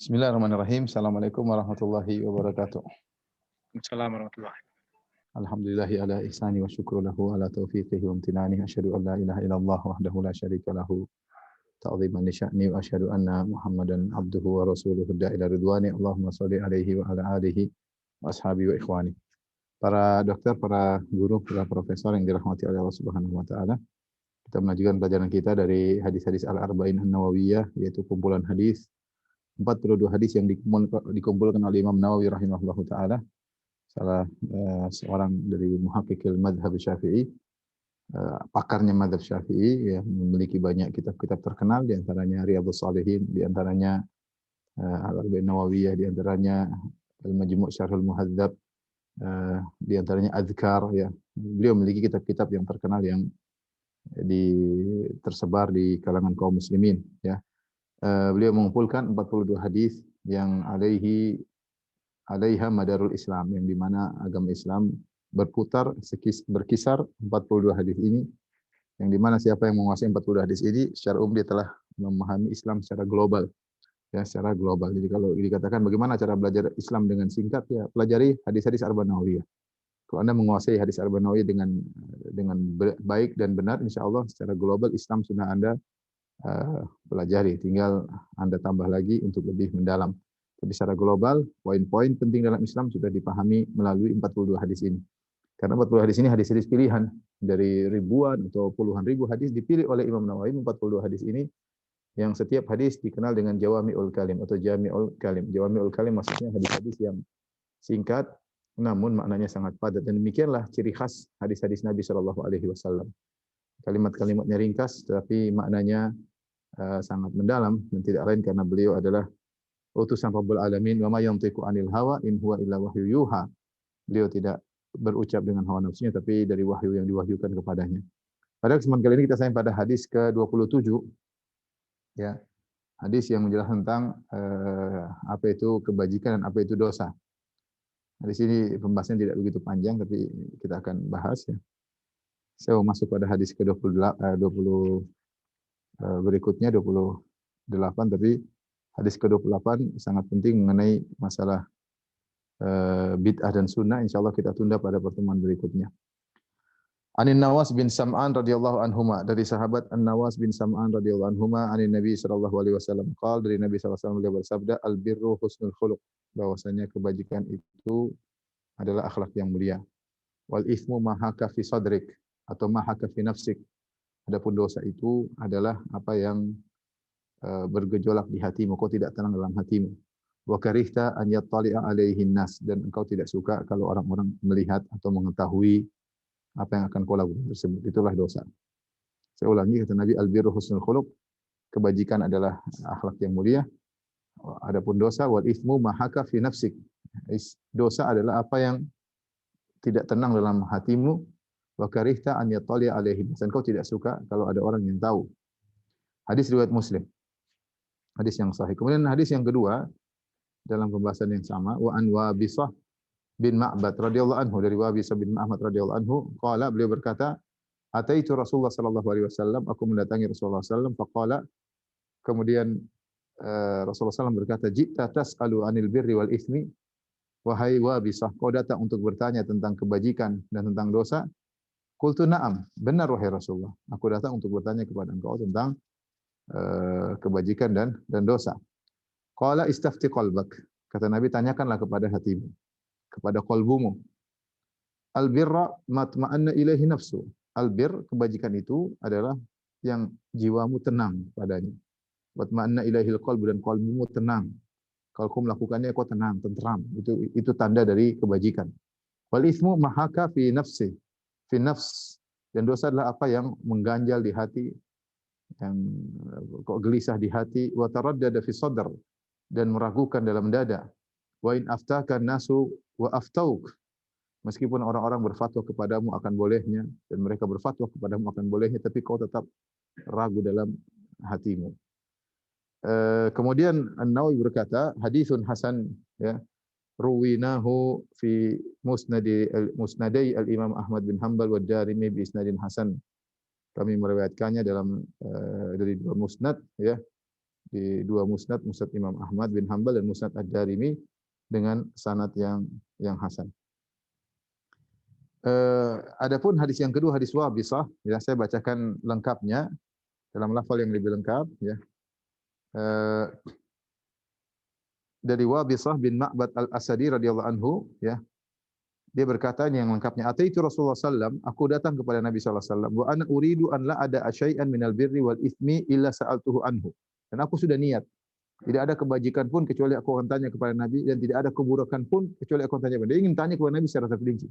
Bismillahirrahmanirrahim. Assalamualaikum warahmatullahi wabarakatuh. Waalaikumsalam warahmatullahi. Alhamdulillahi ala ihsani wa syukru lahu ala taufiqihi wa amtinani. Asyhadu an la ilaha illallah wahdahu la syarika lahu ta'ziman li sya'ni wa asyhadu anna Muhammadan abduhu wa rasuluhu da'ila ridwani. Allahumma shalli alaihi wa ala alihi wa ashabi wa ikhwani. Para dokter, para guru, para profesor yang dirahmati oleh Allah Subhanahu wa taala. Kita melanjutkan pelajaran kita dari hadis-hadis Al-Arba'in An-Nawawiyah, yaitu kumpulan hadis 42 hadis yang dikumpulkan oleh Imam Nawawi rahimahullahu taala, salah seorang dari muhaqqiqil madhab Syafi'i, pakarnya madhab Syafi'i, yang memiliki banyak kitab-kitab terkenal, di antaranya Riyadhus Shalihin, di antaranya Al-Arba'in Nawawiyah, di antaranya Al-Majmu' Syarhul Muhadzab, di antaranya Adzkar, ya. Beliau memiliki kitab-kitab yang terkenal yang tersebar di kalangan kaum muslimin, ya. Beliau mengumpulkan 42 hadis yang alaiha madarul Islam, yang dimana agama Islam berkisar 42 hadis ini, yang dimana siapa yang menguasai 42 hadis ini secara umum dia telah memahami Islam secara global, ya, secara global. Jadi kalau dikatakan bagaimana cara belajar Islam dengan singkat, ya pelajari hadis-hadis Arba'in Nawawiyah. Kalau Anda menguasai hadis Arba'in Nawawiyah dengan baik dan benar, insya Allah secara global Islam sudah Anda pelajari, tinggal Anda tambah lagi untuk lebih mendalam. Tapi secara global, poin-poin penting dalam Islam sudah dipahami melalui 42 hadis ini. Karena 40 hadis ini hadis-hadis pilihan dari ribuan atau puluhan ribu hadis, dipilih oleh Imam Nawawi 42 hadis ini, yang setiap hadis dikenal dengan Jawami'ul Kalim atau Jami'ul Kalim. Jawami'ul Kalim maksudnya hadis-hadis yang singkat namun maknanya sangat padat, dan demikianlah ciri khas hadis-hadis Nabi Shallallahu alaihi wasallam. Kalimat-kalimatnya ringkas tetapi maknanya sangat mendalam, dan tidak lain karena beliau adalah utusan Rabbul Alamin. Wa ma yantiqu 'anil hawa in huwa illa wahyu yuha. Beliau tidak berucap dengan hawa nafsunya, tapi dari wahyu yang diwahyukan kepadanya. Pada kesempatan kali ini kita sampai pada hadis ke-27, ya. Hadis yang menjelaskan tentang apa itu kebajikan dan apa itu dosa. Di sini pembahasan tidak begitu panjang, tapi kita akan bahas, ya. Saya mau masuk pada hadis ke-20 berikutnya 28, tapi hadis ke-28 sangat penting mengenai masalah bid'ah dan sunnah. Insyaallah kita tunda pada pertemuan berikutnya. Anin Nawas bin Sam'an radhiyallahu anhuma, dari sahabat An-Nawas bin Sam'an radhiyallahu anhuma, anin Nabi sallallahu alaihi wasallam qala, dari Nabi sallallahu alaihi wasallam beliau bersabda, al-birru husnul khuluq, bahwasanya kebajikan itu adalah akhlak yang mulia. Wal itsmu ma haka fi sadrik, atau ma haka fi nafsik. Adapun dosa itu adalah apa yang bergejolak di hatimu, kau tidak tenang dalam hatimu. Wa karihta an yattali'a alaihin nas, dan engkau tidak suka kalau orang-orang melihat atau mengetahui apa yang akan kau lakukan tersebut. Itulah dosa. Saya ulangi, kata Nabi, al-birru husnul khuluq, kebajikan adalah akhlak yang mulia. Adapun dosa, wal itsmu ma haka fi nafsik, dosa adalah apa yang tidak tenang dalam hatimu. Wa karihta an yattali'a alaihim, dan kau tidak suka kalau ada orang yang tahu. Hadis riwayat Muslim. Hadis yang sahih. Kemudian hadis yang kedua dalam pembahasan yang sama, wa an Wabisah bin Ma'bad radhiyallahu anhu, dari Wabisah bin Ma'bad radhiyallahu anhu, qala, beliau berkata, ataitu Rasulullah sallallahu alaihi wasallam, aku mendatangi Rasulullah sallallahu alaihi wasallam, faqala, kemudian Rasulullah SAW berkata, jita tas'alu anil birri wal itsmi, wahai Wabisah, kau datang untuk bertanya tentang kebajikan dan tentang dosa. Qultu na'am, benar wahai Rasulullah, aku datang untuk bertanya kepada engkau tentang kebajikan dan dosa. Qala istafti qalbak, kata Nabi, tanyakanlah kepada hatimu, kepada qalbumu. Al-birra matma'anna ilaihi nafsu. Al-bir, kebajikan itu adalah yang jiwamu tenang padanya. Matma'anna ilaihil qalbu, dan qalbumu tenang. Kalau kau melakukannya kau tenang, tenteram. Itu tanda dari kebajikan. Wal itsmu mahaka fi nafsi, fi nafs, dan dosa adalah apa yang mengganjal di hati, yang kok gelisah di hati. Wa taraddada fi sadr, dan meragukan dalam dada. Wa in aftaka nasu wa aftauk, meskipun orang-orang berfatwa kepadamu akan bolehnya, dan mereka berfatwa kepadamu akan bolehnya, tapi kau tetap ragu dalam hatimu. Kemudian An-Nawawi berkata, haditsun hasan, ya, ruwinahu fi musnadai al-Imam Ahmad bin Hanbal wa Darimi bi isnadin hasan. Kami meriwayatkannya dalam dari dua musnad, ya, di dua musnad, Musnad Imam Ahmad bin Hanbal dan Musnad Ad-Darimi dengan sanad yang hasan. Adapun hadis yang kedua, hadis Wabisah, ya saya bacakan lengkapnya dalam lafal yang lebih lengkap, ya. Dari Wabisah bin Ma'bad Al-Asadi radhiyallahu anhu, ya. Dia berkata ini yang lengkapnya, ataitu Rasulullah sallam, aku datang kepada Nabi sallallahu alaihi wasallam, wa ana uridu an la ada syai'an minal birri wal itsmi illa sa'altuhu anhu. Dan aku sudah niat, tidak ada kebajikan pun kecuali aku akan tanya kepada Nabi, dan tidak ada keburukan pun kecuali aku akan tanya kepada Nabi. Dia ingin tanya kepada Nabi secara terperinci.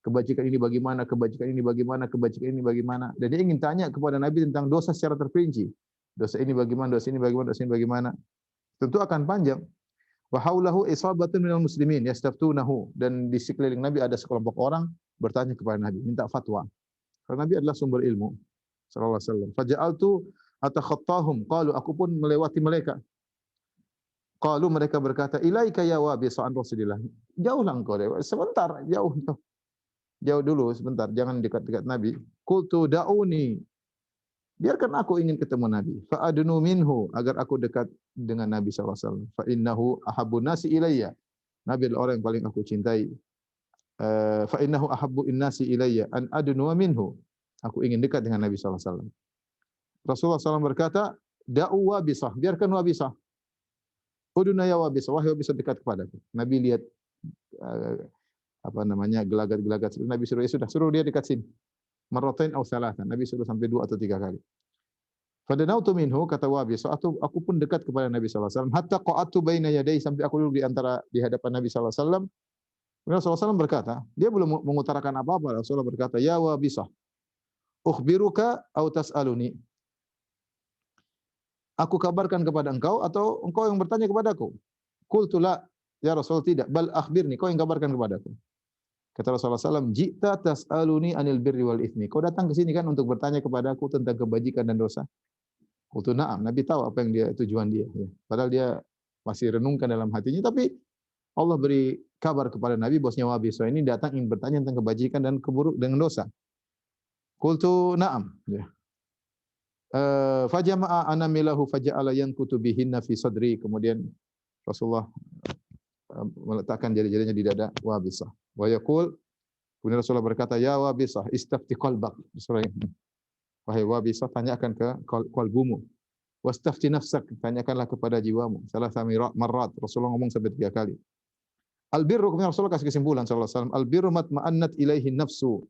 Kebajikan ini bagaimana, kebajikan ini bagaimana, kebajikan ini bagaimana. Dan dia ingin tanya kepada Nabi tentang dosa secara terperinci. Dosa ini bagaimana, dosa ini bagaimana, dosa ini bagaimana. Tentu akan panjang. Wa haulahu isabatun minal muslimin yastaftunahu, dan di sekeliling Nabi ada sekelompok orang bertanya kepada Nabi, minta fatwa. Karena Nabi adalah sumber ilmu sallallahu alaihi wasallam. Faja'altu atakhattahum, qalu, aku pun melewati mereka. Qalu, mereka berkata, ilaika ya Wabisah an Rasulillah. Jauhlah engkau, sebentar, jauh. Jauh dulu sebentar, jangan dekat-dekat Nabi. Qultu da'uni, biarkan aku ingin ketemu Nabi. Fa adnu minhu, agar aku dekat dengan Nabi sallallahu alaihi wasallam. Fa innahu ahabbun nasi ilayya. Nabi adalah orang yang paling aku cintai. Fa innahu ahabbu innasi ilayya an adnu minhu. Aku ingin dekat dengan Nabi sallallahu alaihi wasallam. Rasulullah SAW berkata, da'u Wabisah, biarkan Wabisah. Uduna ya Wabisah, wahai Wabisah, dekat kepadaku. Nabi lihat gelagat-gelagat. Nabi suruh, ya sudah, suruh dia dekat sini. Marratain aw thalathan. Nabi suruh sampai 2 atau 3 kali. Fadanautu minhu, kata Wabisah, aku pun dekat kepada Nabi sallallahu alaihi wasallam, hatta qa'adtu baina yadayhi, sampai aku duduk di hadapan Nabi sallallahu alaihi wasallam. Rasulullah SAW berkata, dia belum mengutarakan apa-apa. Rasulullah berkata, ya Wabisah, ukhbiruka aw tas'aluni. Aku kabarkan kepada engkau atau engkau yang bertanya kepadaku? Qultu la, ya Rasul, tidak. Bal akhbirni, kau yang kabarkan kepadaku. Kata Rasulullah SAW, jita tas'aluni anil birri wal ithmi. Kau datang ke sini kan untuk bertanya kepadaku tentang kebajikan dan dosa. Qultu na'am. Nabi tahu apa yang tujuan dia. Padahal dia masih renungkan dalam hatinya, tapi Allah beri kabar kepada Nabi bahwasanya Wabisah ini datang ingin bertanya tentang kebajikan dan keburuk dengan dosa. Qultu na'am. Ya. Fajama'a anamilahu faja'ala yankutu bihinna fi sadri. Kemudian Rasulullah meletakkan jari-jarinya di dada Wabisah. Wa yaqul, kemudian Rasulullah berkata, ya Wabisah, istafti qalbak. Wahai Wabisah, tanyakan ke qalbumu. Wastafti nafsak, tanyakanlah kepada jiwamu. Salasa marrat. Rasulullah ngomong sampai 3 kali. Albirru, kemudian Rasulullah kasih kesimpulan sallallahu alaihi wasallam, albirru matma'annat ilaihi nafsu.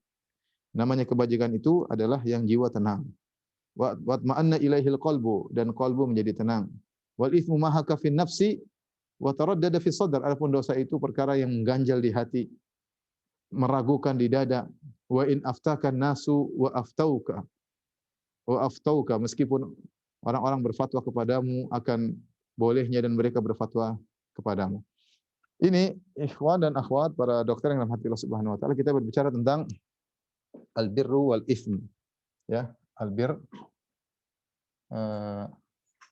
Namanya kebajikan itu adalah yang jiwa tenang. Wa ma'anna ilaihil qalbu, dan qalbu menjadi tenang. Wal itsmu ma haka fin nafsi wa taraddada fi sadr. Adapun dosa itu perkara yang mengganjal di hati, meragukan di dada. Wa in aftakan nasu wa aftauka, meskipun orang-orang berfatwa kepadamu akan bolehnya dan mereka berfatwa kepadamu. Ini ikhwan dan akhwat para dokter yang dalam hati Allah Subhanahu wa taala, kita berbicara tentang al-birru wal itsm. Ya, albir,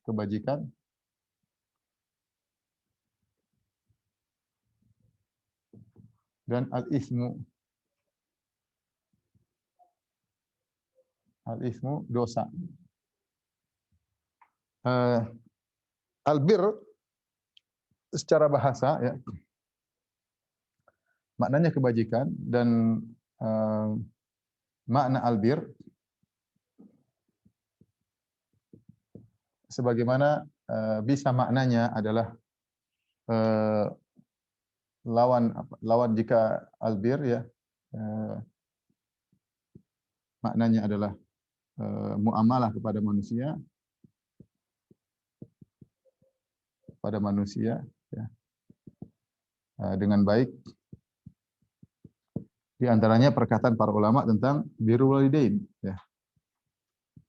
kebajikan, dan al-itsmu, dosa. Albir secara bahasa, ya, maknanya kebajikan, dan makna albir sebagaimana bisa maknanya adalah lawan jika albir, ya, maknanya adalah muamalah kepada manusia, ya, dengan baik. Di antaranya perkataan para ulama tentang birrul walidain, ya,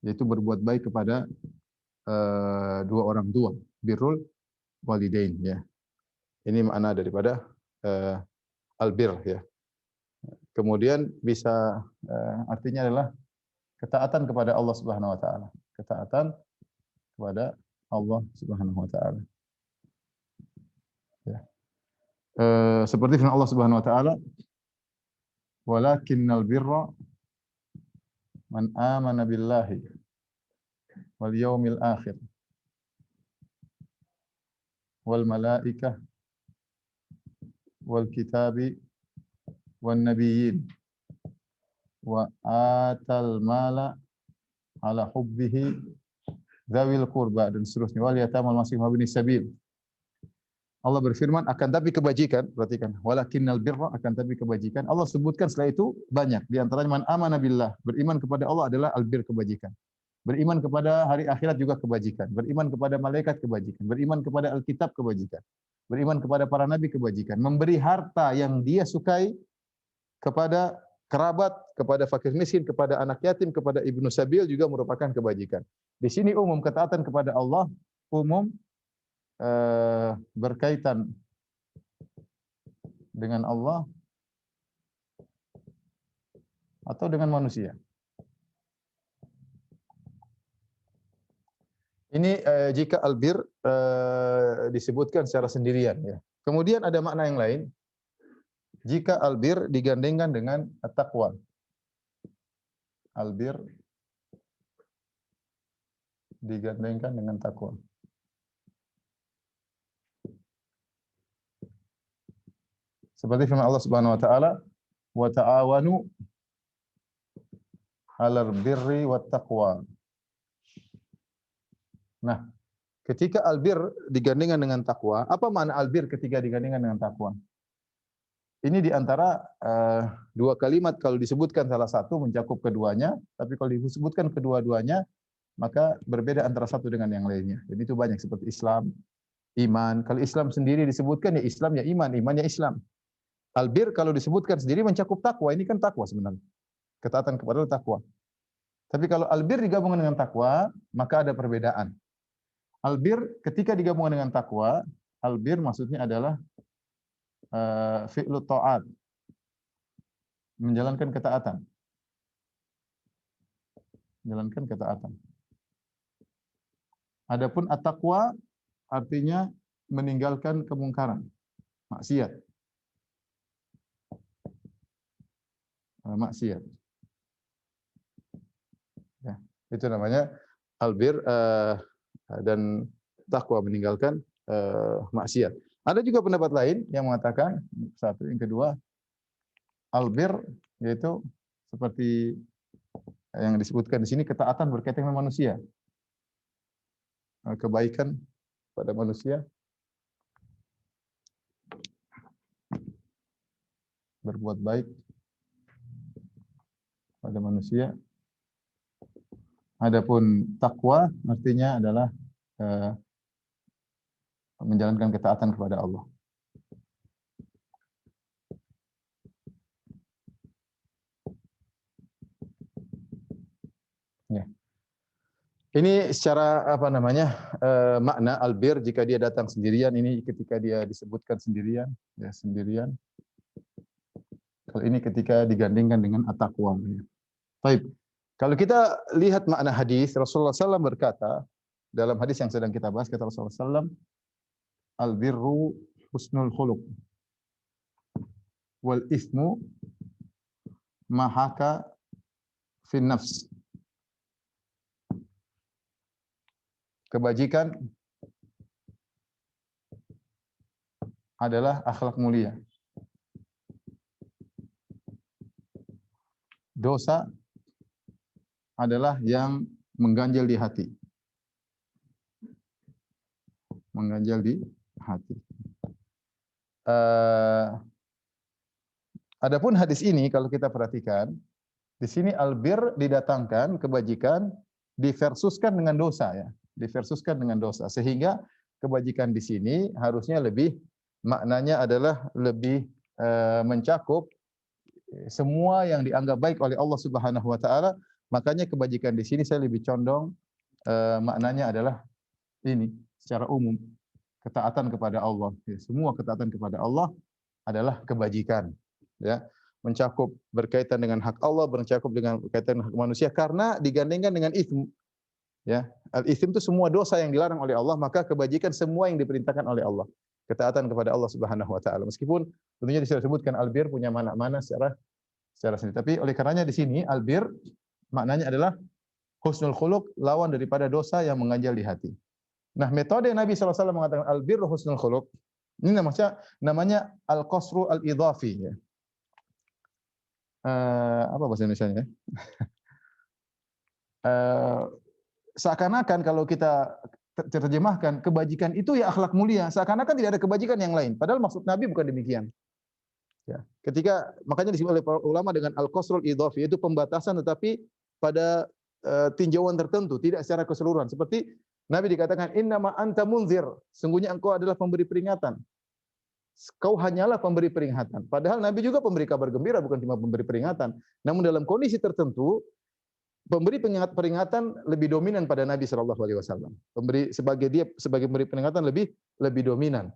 yaitu berbuat baik kepada dua orang tua, birrul walidain, ya. Ini makna daripada albir, ya. Kemudian bisa artinya adalah ketaatan kepada Allah Subhanahu wa taala. Ketaatan kepada Allah Subhanahu wa taala. Ya. Seperti firman Allah Subhanahu wa taala, walakinnal birra man amana billahi wal yaumil akhir wal malaikah wal kitabi wan nabiyyin wa atal mala ala hubbihi dzawil qurba dan seterusnya wal yatamal masakin wabni sabil. Allah berfirman akan tapi kebajikan, perhatikan, walakinnal birra akan tapi kebajikan. Allah sebutkan setelah itu banyak, di antaranya man amana billah, beriman kepada Allah adalah albir kebajikan. Beriman kepada hari akhirat juga kebajikan. Beriman kepada malaikat kebajikan. Beriman kepada Alkitab kebajikan. Beriman kepada para nabi kebajikan. Memberi harta yang dia sukai kepada kerabat, kepada fakir miskin, kepada anak yatim, kepada ibnu sabil juga merupakan kebajikan. Di sini umum ketaatan kepada Allah, umum berkaitan dengan Allah atau dengan manusia. Ini jika albir disebutkan secara sendirian ya. Kemudian ada makna yang lain. Jika albir digandengkan dengan at-taqwa. Albir digandengkan dengan takwa. Seperti firman Allah Subhanahu wa taala, "Wa ta'awanu 'alal birri wat taqwa." Nah, ketika albir digandengkan dengan takwa, apa makna albir ketika digandengkan dengan takwa? Ini di antara dua kalimat kalau disebutkan salah satu mencakup keduanya, tapi kalau disebutkan kedua-duanya maka berbeda antara satu dengan yang lainnya. Jadi itu banyak seperti Islam, iman. Kalau Islam sendiri disebutkan ya Islam ya iman, iman ya Islam. Albir kalau disebutkan sendiri mencakup takwa, ini kan takwa sebenarnya. Ketaatan kepada Allah takwa. Tapi kalau albir digabungkan dengan takwa, maka ada perbedaan. Albir ketika digabungkan dengan takwa, albir maksudnya adalah fi'lu ta'at, menjalankan ketaatan. Menjalankan ketaatan. Adapun at-taqwa artinya meninggalkan kemungkaran, maksiat. Maksiat. Ya, itu namanya albir dan takwa meninggalkan maksiat. Ada juga pendapat lain yang mengatakan satu, yang kedua albir yaitu seperti yang disebutkan di sini ketaatan berkaitan dengan manusia. Kebaikan pada manusia, berbuat baik pada manusia. Adapun takwa artinya adalah menjalankan ketaatan kepada Allah. Ya. Ini secara apa namanya makna albir jika dia datang sendirian, ini ketika dia disebutkan sendirian, ya sendirian. Kalau ini ketika digandingkan dengan at-taqwa. Baik. Kalau kita lihat makna hadis, Rasulullah SAW berkata dalam hadis yang sedang kita bahas, kata Rasulullah SAW, al-birru husnul khuluq wal ismu mahaka fin nafs. Kebajikan adalah akhlak mulia. Dosa adalah yang mengganjal di hati. Mengganjal di hati. Adapun hadis ini kalau kita perhatikan, di sini albir didatangkan, kebajikan diversuskan dengan dosa ya. Diversuskan dengan dosa, sehingga kebajikan di sini harusnya lebih maknanya adalah lebih mencakup semua yang dianggap baik oleh Allah Subhanahu wa taala. Makanya kebajikan di sini saya lebih condong maknanya adalah ini secara umum ketaatan kepada Allah. Ya, semua ketaatan kepada Allah adalah kebajikan. Ya, mencakup berkaitan dengan hak Allah, mencakup dengan berkaitan dengan hak manusia karena digandengkan dengan ism. Ya, al-ithm itu semua dosa yang dilarang oleh Allah, maka kebajikan semua yang diperintahkan oleh Allah. Ketaatan kepada Allah Subhanahu wa taala. Meskipun tentunya disebutkan albir punya makna-makna secara sendiri. Tapi oleh karenanya di sini albir maknanya adalah husnul khuluq, lawan daripada dosa yang mengganjal di hati. Nah, metode Nabi SAW mengatakan al-birru husnul khuluq. Ini namanya al-qasru al-idhafi ya. Apa bahasa Indonesianya ya? Seakan-akan kalau kita terjemahkan kebajikan itu ya akhlak mulia, seakan-akan tidak ada kebajikan yang lain. Padahal maksud Nabi bukan demikian. Ya. Makanya disebut oleh para ulama dengan al-qasrul idhafi, yaitu pembatasan tetapi pada tinjauan tertentu, tidak secara keseluruhan. Seperti Nabi dikatakan innama anta munzir, sungguhnya engkau adalah pemberi peringatan. Kau hanyalah pemberi peringatan. Padahal Nabi juga pemberi kabar gembira, bukan cuma pemberi peringatan. Namun dalam kondisi tertentu, pemberi peringatan lebih dominan pada Nabi SAW. Sebagai pemberi peringatan lebih dominan.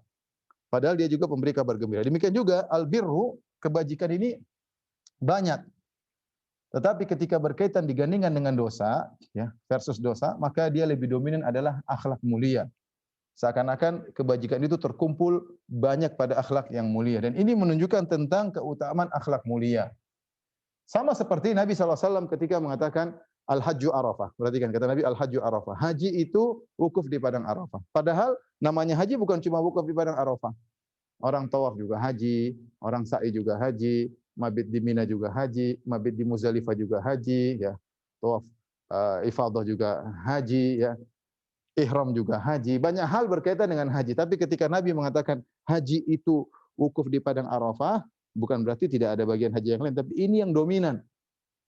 Padahal dia juga pemberi kabar gembira. Demikian juga albirru, kebajikan ini banyak. Tetapi ketika berkaitan digandingkan dengan dosa, ya, versus dosa, maka dia lebih dominan adalah akhlak mulia. Seakan-akan kebajikan itu terkumpul banyak pada akhlak yang mulia. Dan ini menunjukkan tentang keutamaan akhlak mulia. Sama seperti Nabi SAW ketika mengatakan Al-Hajju Arafah. Perhatikan kata Nabi Al-Hajju Arafah. Haji itu wukuf di padang Arafah. Padahal namanya haji bukan cuma wukuf di padang Arafah. Orang tawaf juga haji, orang sa'i juga haji, mabit di Mina juga haji, mabit di Muzdalifah juga haji, ya. Tawaf ifadah juga haji, ya. Ihram juga haji. Banyak hal berkaitan dengan haji. Tapi ketika Nabi mengatakan haji itu wukuf di padang Arafah, bukan berarti tidak ada bagian haji yang lain, tapi ini yang dominan.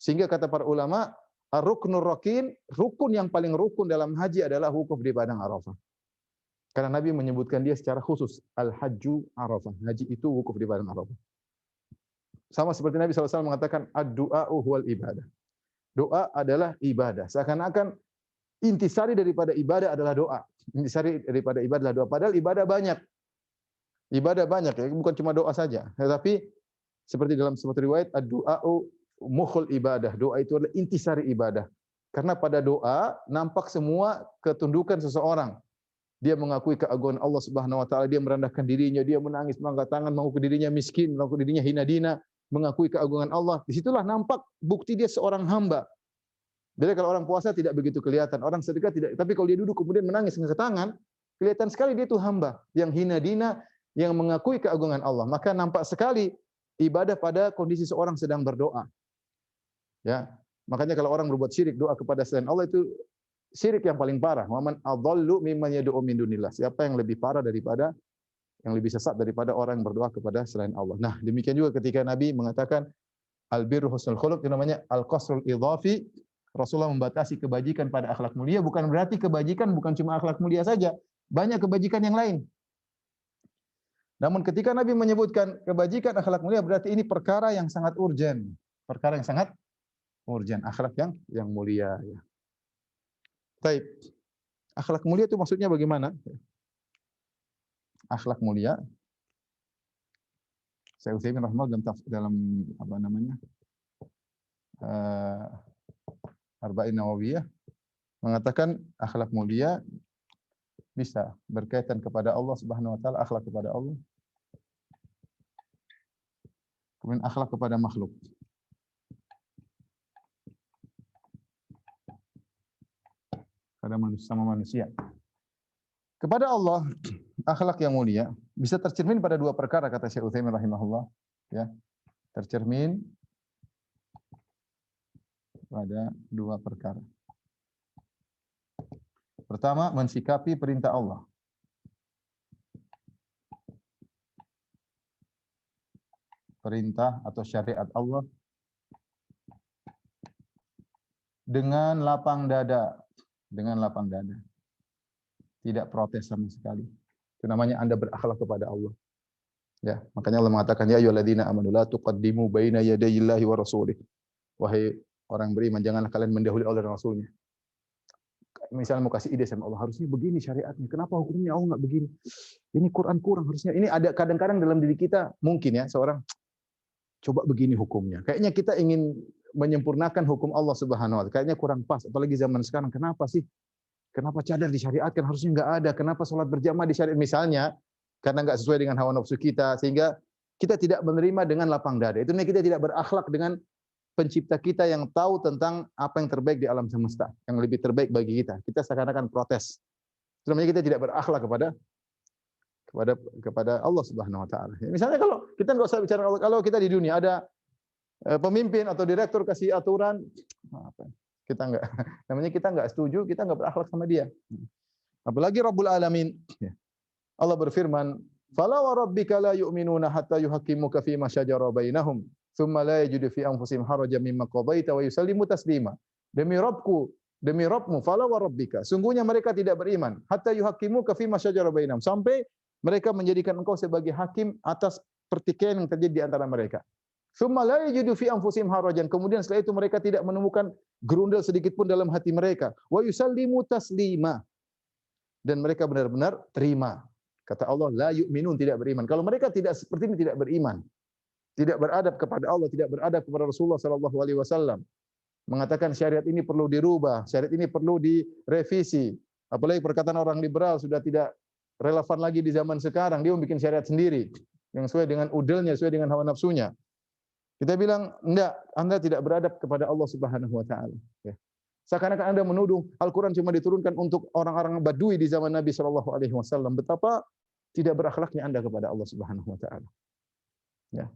Sehingga kata para ulama, ar-ruknur rakin, rukun yang paling rukun dalam haji adalah wukuf di padang Arafah. Karena Nabi menyebutkan dia secara khusus, al-hajju Arafah. Haji itu wukuf di padang Arafah. Sama seperti Nabi SAW mengatakan, ad-du'a'u huwal ibadah. Doa adalah ibadah. Seakan-akan intisari daripada ibadah adalah doa. Intisari daripada ibadah adalah doa. Padahal ibadah banyak. Ibadah banyak, ya, bukan cuma doa saja. Tetapi seperti dalam sebuah riwayat, ad-du'a'u mukhul ibadah. Doa itu adalah intisari ibadah. Karena pada doa nampak semua ketundukan seseorang. Dia mengakui keagungan Allah Subhanahu wa taala, dia merendahkan dirinya, dia menangis, mengangkat tangan, mengaku dirinya miskin, mengaku dirinya hina dina, mengakui keagungan Allah. Disitulah nampak bukti dia seorang hamba. Jadi kalau orang puasa tidak begitu kelihatan, orang sedekah tidak, tapi kalau dia duduk kemudian menangis mengangkat tangan, kelihatan sekali dia itu hamba yang hina dina, yang mengakui keagungan Allah. Maka nampak sekali ibadah pada kondisi seorang sedang berdoa. Ya. Makanya kalau orang berbuat syirik, doa kepada selain Allah itu syirik yang paling parah. Wa man adhallu mimman yad'u min dunillah. Siapa yang lebih parah daripada, yang lebih sesat daripada orang yang berdoa kepada selain Allah. Nah, demikian juga ketika Nabi mengatakan al-birru husnul khuluq, itu namanya al-qasrul idhafi. Rasulullah membatasi kebajikan pada akhlak mulia, bukan berarti kebajikan bukan cuma akhlak mulia saja, banyak kebajikan yang lain. Namun ketika Nabi menyebutkan kebajikan akhlak mulia, berarti ini perkara yang sangat urgen, perkara yang sangat urgen, akhlak yang mulia. Ya. Baik, akhlak mulia itu maksudnya bagaimana? Akhlak mulia, Syekh Utsaimin rahimahullah dalam apa namanya, Arba'in Nawawiyah mengatakan akhlak mulia bisa berkaitan kepada Allah Subhanahu wa taala, akhlak kepada Allah. Kemudian akhlak kepada makhluk. Pada manusia sama manusia. Kepada Allah, akhlak yang mulia bisa tercermin pada dua perkara kata Syekh Utsaimin rahimahullah, ya. Tercermin pada dua perkara. Pertama, mensikapi perintah Allah. Perintah atau syariat Allah dengan lapang dada, tidak protes sama sekali. Itu namanya Anda berakhlak kepada Allah. Ya, makanya Allah mengatakan ya ayyuhalladzina amanu la tuqaddimu baina yadayillahi wa rasulih. Wahai orang beriman, janganlah kalian mendahului Allah dan Rasulnya. Misalnya mau kasih ide sama Allah, harusnya begini syariatnya. Kenapa hukumnya Allah enggak begini? Ini Quran kurang harusnya. Ini ada kadang-kadang dalam diri kita mungkin ya seorang coba begini hukumnya. Kayaknya kita ingin menyempurnakan hukum Allah Subhanahu wa taala. Kayaknya kurang pas, apalagi zaman sekarang. Kenapa sih? Kenapa cadar disyariatkan? Harusnya enggak ada. Kenapa salat berjamaah disyariat misalnya? Karena enggak sesuai dengan hawa nafsu kita, sehingga kita tidak menerima dengan lapang dada. Itu kita tidak berakhlak dengan pencipta kita yang tahu tentang apa yang terbaik di alam semesta, yang lebih terbaik bagi kita. Kita seakan-akan protes. Sebenarnya kita tidak berakhlak kepada Allah Subhanahu wa taala. Misalnya kalau kita enggak usah bicara Allah, kalau kita di dunia ada pemimpin atau direktur kasih aturan, apa? Kita enggak namanya kita enggak setuju, kita enggak berakhlak sama dia. Apalagi Rabbul Alamin. Allah berfirman, "Fala wa rabbika la yu'minuna hatta yuhaqqimuka fi ma shajara bainahum, tsumma la yajidu fi anfusihim harajan mimma qadaita wa yusallimu taslima." Demi Rabbmu, fala wa rabbika. Sungguhnya mereka tidak beriman hatta yuhaqqimuka fi ma shajara bainahum, sampai mereka menjadikan engkau sebagai hakim atas pertikaian yang terjadi di antara mereka. Tsumma la yajidu fi anfusihim harajan. Kemudian setelah itu mereka tidak menemukan gerundel sedikit pun dalam hati mereka. Wa yusallimu taslima. Dan mereka benar-benar terima. Kata Allah, la yu'minun, tidak beriman. Kalau mereka tidak seperti ini, tidak beriman. Tidak beradab kepada Allah, tidak beradab kepada Rasulullah sallallahu alaihi wasallam. Mengatakan syariat ini perlu dirubah, syariat ini perlu direvisi. Apalagi perkataan orang liberal sudah tidak relevan lagi di zaman sekarang. Dia membuat syariat sendiri yang sesuai dengan udelnya, sesuai dengan hawa nafsunya. Kita bilang, enggak, Anda tidak beradab kepada Allah Subhanahu wa taala. Ya. Seakan-akan Anda menuduh Al-Quran cuma diturunkan untuk orang-orang Badui di zaman Nabi sallallahu alaihi wasallam. Betapa tidak berakhlaknya Anda kepada Allah Subhanahu wa taala. Ya.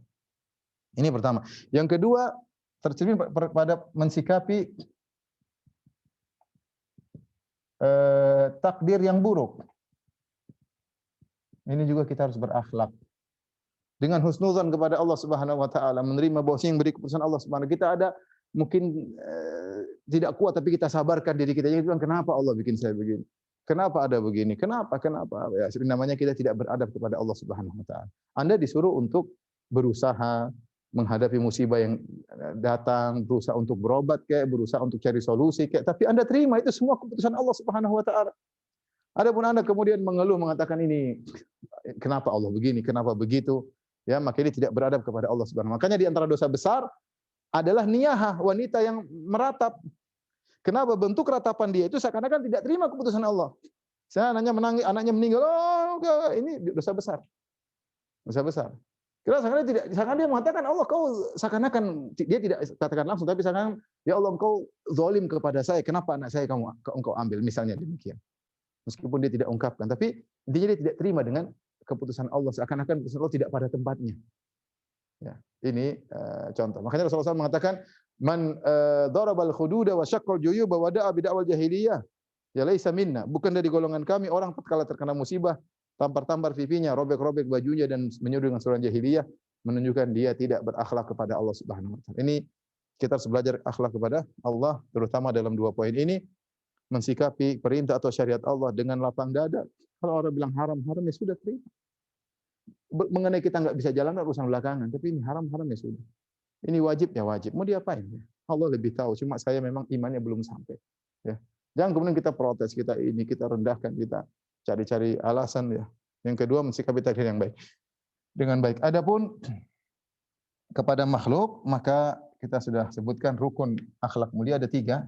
Ini pertama. Yang kedua, tercermin pada mensikapi takdir yang buruk. Ini juga kita harus berakhlak. Dengan husnuzan kepada Allah Subhanahu wa taala, menerima bahwa yang beri keputusan Allah Subhanahu. Kita ada mungkin tidak kuat, tapi kita sabarkan diri kita. Jangan bilang, kenapa Allah bikin saya begini? Kenapa ada begini? Kenapa? Ya, namanya kita tidak beradab kepada Allah Subhanahu wa taala. Anda disuruh untuk berusaha menghadapi musibah yang datang, berusaha untuk berobat kayak, berusaha untuk cari solusi kayak, tapi Anda terima itu semua keputusan Allah Subhanahu wa taala. Adapun Anda kemudian mengeluh mengatakan ini kenapa Allah begini, kenapa begitu? Ya, maka ini tidak beradab kepada Allah Subhanahu wa taala. Makanya di antara dosa besar adalah niyahah, wanita yang meratap. Kenapa? Bentuk ratapan dia itu seakan-akan tidak terima keputusan Allah. Saya menangis, anaknya meninggal, ini dosa besar. Dosa besar. Kira seakan dia mengatakan Allah, kau seakan-akan dia tidak katakan langsung, tapi seakan ya Allah engkau zalim kepada saya, kenapa anak saya engkau ambil, misalnya demikian. Meskipun dia tidak ungkapkan, tapi intinya dia tidak terima dengan keputusan Allah, seakan-akan keputusan Allah tidak pada tempatnya. Ya, ini contoh. Makanya Rasulullah SAW mengatakan, man darabal khududa wa syaqqal juyuba wa da'a bid'awal jahiliyah, ya laisa minna. Bukan dari golongan kami orang tatkala terkena musibah, tampar-tampar pipinya, robek-robek bajunya dan menyuruh dengan suara jahiliyah, menunjukkan dia tidak berakhlak kepada Allah Subhanahu wa taala. Ini kita harus belajar akhlak kepada Allah, terutama dalam dua poin ini, mensikapi perintah atau syariat Allah dengan lapang dada. Kalau orang bilang haram ya sudah terima. Mengenai kita enggak bisa jalan urusan belakangan, tapi ini haram ya sudah. Ini wajib ya wajib. Mau diapain? Allah lebih tahu. Cuma saya memang imannya belum sampai. Ya. Jangan kemudian kita protes, kita rendahkan, kita cari-cari alasan ya. Yang kedua, mensikapi takdir yang baik. Dengan baik. Adapun kepada makhluk, maka kita sudah sebutkan rukun akhlak mulia ada 3.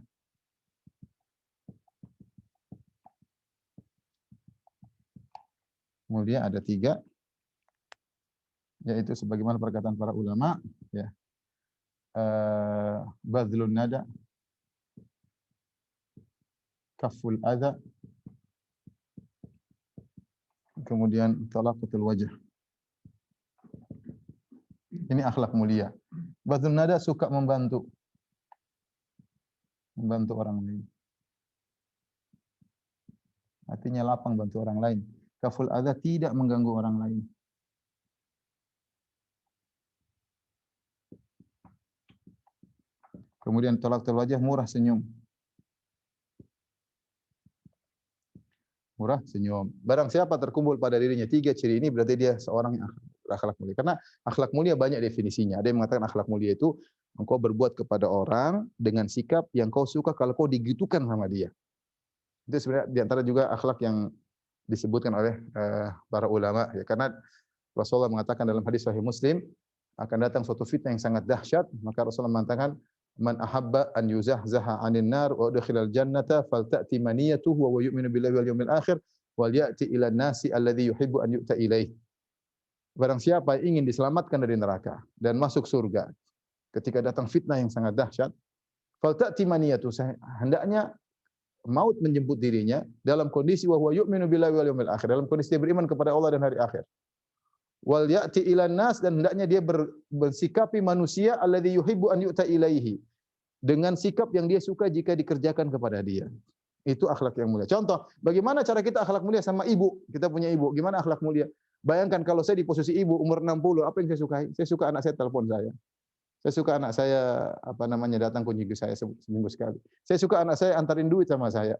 Mulia ada 3. Yaitu sebagaimana perkataan para ulama, ya. Badlun nada, kaful adha, kemudian talaqatul wajh. Ini akhlak mulia. Badlun nada, suka membantu orang lain. Artinya lapang bantu orang lain. Kaful adha, tidak mengganggu orang lain. Kemudian talaqatul wajh, murah senyum. Murah senyum. Barang siapa terkumpul pada dirinya 3 ciri ini, berarti dia seorang yang akhlak mulia. Karena akhlak mulia banyak definisinya. Ada yang mengatakan akhlak mulia itu engkau berbuat kepada orang dengan sikap yang kau suka kalau kau digitukan sama dia. Itu sebenarnya di antara juga akhlak yang disebutkan oleh para ulama, ya. Karena Rasulullah mengatakan dalam hadis Sahih Muslim, akan datang suatu fitnah yang sangat dahsyat, maka Rasulullah mengatakan, man ahabba an yuzahzaha 'anil nar wa udkhilal jannata falta'ti maniyatuhu wa yu'minu billahi wal yawmil akhir wal ya'ti ila nasi alladhi yuhibbu an yu'ta ilaih. Barang siapa yang ingin diselamatkan dari neraka dan masuk surga, ketika datang fitnah yang sangat dahsyat, falta'ti maniyatuhu, hendaknya maut menjemput dirinya dalam kondisi wa huwa yu'minu billahi wal yawmil akhir, dalam kondisi dia beriman kepada Allah dan hari akhir. Wal ya'ti ilan nas, dan hendaknya dia bersikapi manusia alladzi yuhibbu an yu'ta ilaihi, dengan sikap yang dia suka jika dikerjakan kepada dia. Itu akhlak yang mulia. Contoh, bagaimana cara kita akhlak mulia sama ibu? Kita punya ibu, gimana akhlak mulia? Bayangkan kalau saya di posisi ibu umur 60, apa yang saya sukai? Saya suka anak saya telepon saya. Saya suka anak saya datang kunjungi saya seminggu sekali. Saya suka anak saya antarin duit sama saya.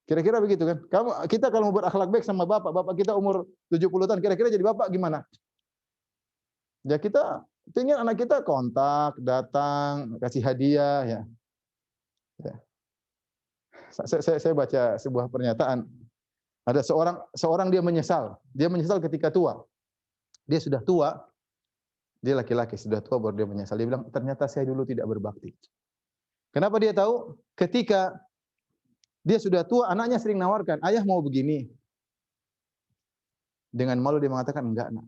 Kira-kira begitu kan? Kita kalau mau berakhlak baik sama bapak kita umur 70 tahun, kira-kira jadi bapak gimana? Ya kita ingin anak kita kontak, datang, kasih hadiah ya. Saya baca sebuah pernyataan. Ada seorang dia menyesal. Dia menyesal ketika tua. Dia sudah tua. Dia laki-laki sudah tua baru dia menyesal. Dia bilang, ternyata saya dulu tidak berbakti. Kenapa dia tahu? Ketika dia sudah tua, anaknya sering nawarkan, ayah mau begini. Dengan malu dia mengatakan, enggak nak.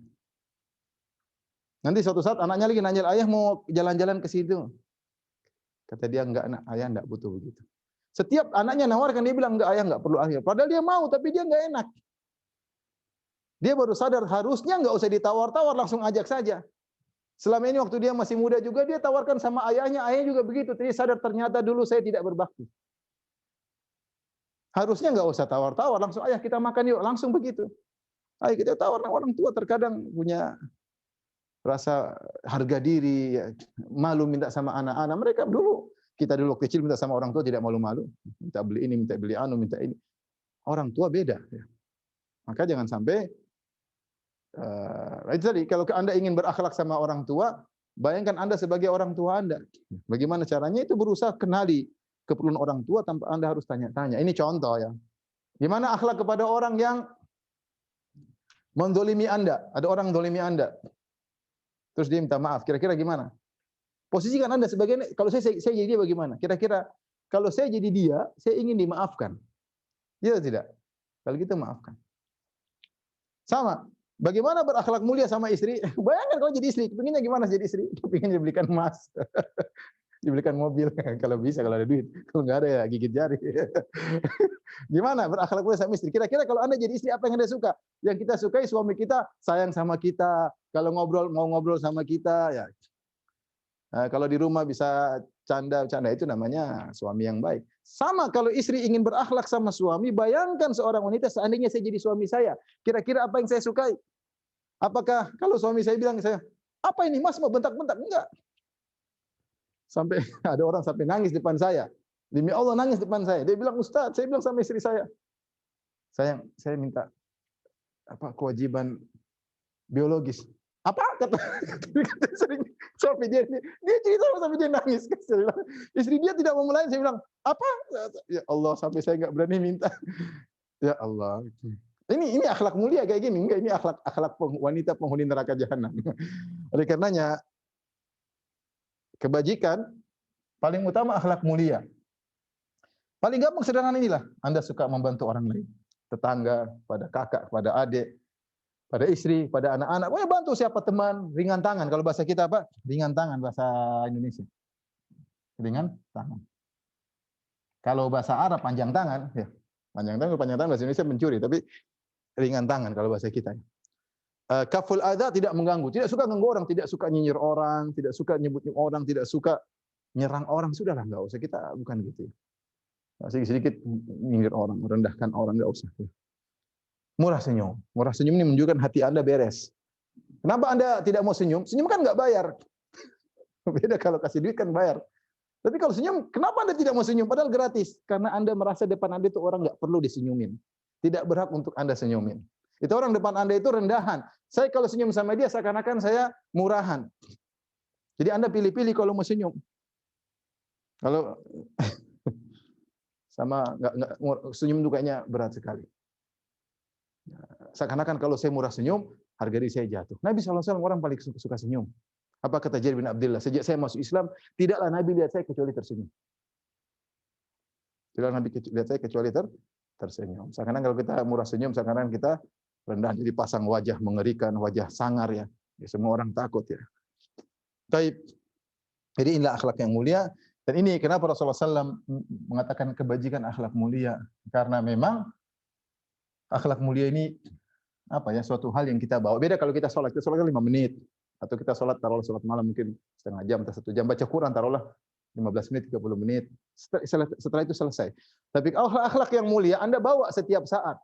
Nanti suatu saat anaknya lagi nanya, ayah mau jalan-jalan ke situ. Kata dia, enggak nak, ayah enggak butuh begitu. Setiap anaknya nawarkan, dia bilang, enggak ayah enggak perlu ayah. Padahal dia mau, tapi dia enggak enak. Dia baru sadar, harusnya enggak usah ditawar-tawar, langsung ajak saja. Selama ini waktu dia masih muda juga, dia tawarkan sama ayahnya juga begitu. Dia sadar, ternyata dulu saya tidak berbakti. Harusnya enggak usah tawar-tawar, langsung ayah kita makan yuk, langsung begitu. Ayo kita tawar, orang tua terkadang punya rasa harga diri, ya, malu minta sama anak-anak. Mereka kita dulu kecil minta sama orang tua tidak malu-malu, minta beli ini, minta beli anu, minta ini. Orang tua beda. Ya. Maka jangan sampai itu tadi, kalau Anda ingin berakhlak sama orang tua, bayangkan Anda sebagai orang tua Anda. Bagaimana caranya? Itu berusaha kenali keperluan orang tua tanpa Anda harus tanya-tanya. Ini contoh ya. Gimana akhlak kepada orang yang mendolimi Anda? Ada orang dolimi Anda. Terus dia minta maaf. Kira-kira gimana? Posisikan Anda sebagai, kalau saya jadi dia bagaimana? Kira-kira kalau saya jadi dia, saya ingin dimaafkan. Iya tidak? Kalau kita maafkan. Sama. Bagaimana berakhlak mulia sama istri? Bayangkan kalau jadi istri, pengennya gimana jadi istri? Pengen dibelikan emas, dibelikan mobil, kalau bisa, kalau ada duit. Kalau nggak ada ya gigit jari. Gimana berakhlak mulia sama istri? Kira-kira kalau Anda jadi istri, apa yang Anda suka? Yang kita sukai suami kita sayang sama kita, kalau mau ngobrol sama kita, ya. Nah, kalau di rumah bisa canda itu namanya suami yang baik. Sama kalau istri ingin berakhlak sama suami, bayangkan seorang wanita seandainya saya jadi suami saya, kira-kira apa yang saya sukai? Apakah kalau suami saya bilang saya, apa ini mas mau bentak-bentak? Enggak. Sampai ada orang sampai nangis depan saya. Demi Allah nangis depan saya. Dia bilang, Ustaz, saya bilang sama istri saya, sayang, saya minta kewajiban biologis. Apa kata sering sampai dia cerita sampai dia nangis. Istri dia tidak mau melayani, saya bilang apa? Ya Allah, sampai saya nggak berani minta. Ya Allah, ini akhlak mulia kayak gini? Enggak, ini akhlak wanita penghuni neraka jahanam. Oleh karenanya kebajikan paling utama akhlak mulia. Paling gampang sederhana inilah, Anda suka membantu orang lain, tetangga, pada kakak, pada adik, pada istri, pada anak-anak, pokoknya bantu siapa teman, ringan tangan. Kalau bahasa kita apa? Ringan tangan bahasa Indonesia. Ringan tangan. Kalau bahasa Arab panjang tangan, ya. Panjang tangan bahasa Indonesia mencuri, tapi ringan tangan kalau bahasa kita. Kaful adza, tidak mengganggu, tidak suka ganggu orang, tidak suka nyinyir orang, tidak suka nyebut orang, tidak suka nyerang orang, sudahlah enggak usah, kita bukan gitu. Sedikit-sedikit nyinyir orang, merendahkan orang, enggak usah. Murah senyum. Murah senyum ini menunjukkan hati Anda beres. Kenapa Anda tidak mau senyum? Senyum kan nggak bayar. Beda kalau kasih duit kan bayar. Tapi kalau senyum, kenapa Anda tidak mau senyum? Padahal gratis. Karena Anda merasa depan Anda itu orang nggak perlu disenyumin. Tidak berhak untuk Anda senyumin. Itu orang depan Anda itu rendahan. Saya kalau senyum sama dia seakan-akan saya murahan. Jadi Anda pilih-pilih kalau mau senyum. Kalau sama nggak senyum itu kayaknya berat sekali. Seakan-akan kalau saya murah senyum, harga diri saya jatuh. Nabi SAW orang paling suka senyum. Apa kata Jarir bin Abdullah? Sejak saya masuk Islam, tidaklah Nabi lihat saya kecuali tersenyum. Tidaklah Nabi lihat saya kecuali tersenyum. Seakan-akan kalau kita murah senyum, seakan-akan kita rendah, jadi pasang wajah mengerikan, wajah sangar ya. Semua orang takut ya. Taib. Jadi inilah akhlak yang mulia. Dan ini kenapa Rasulullah SAW mengatakan kebajikan akhlak mulia, karena memang akhlak mulia ini apa ya, suatu hal yang kita bawa. Beda kalau kita sholat kan 5 menit, atau kita sholat taruhlah sholat malam mungkin setengah jam atau 1 jam, baca Quran taruhlah 15 menit, 30 menit. Setelah itu selesai. Tapi akhlak yang mulia Anda bawa setiap saat.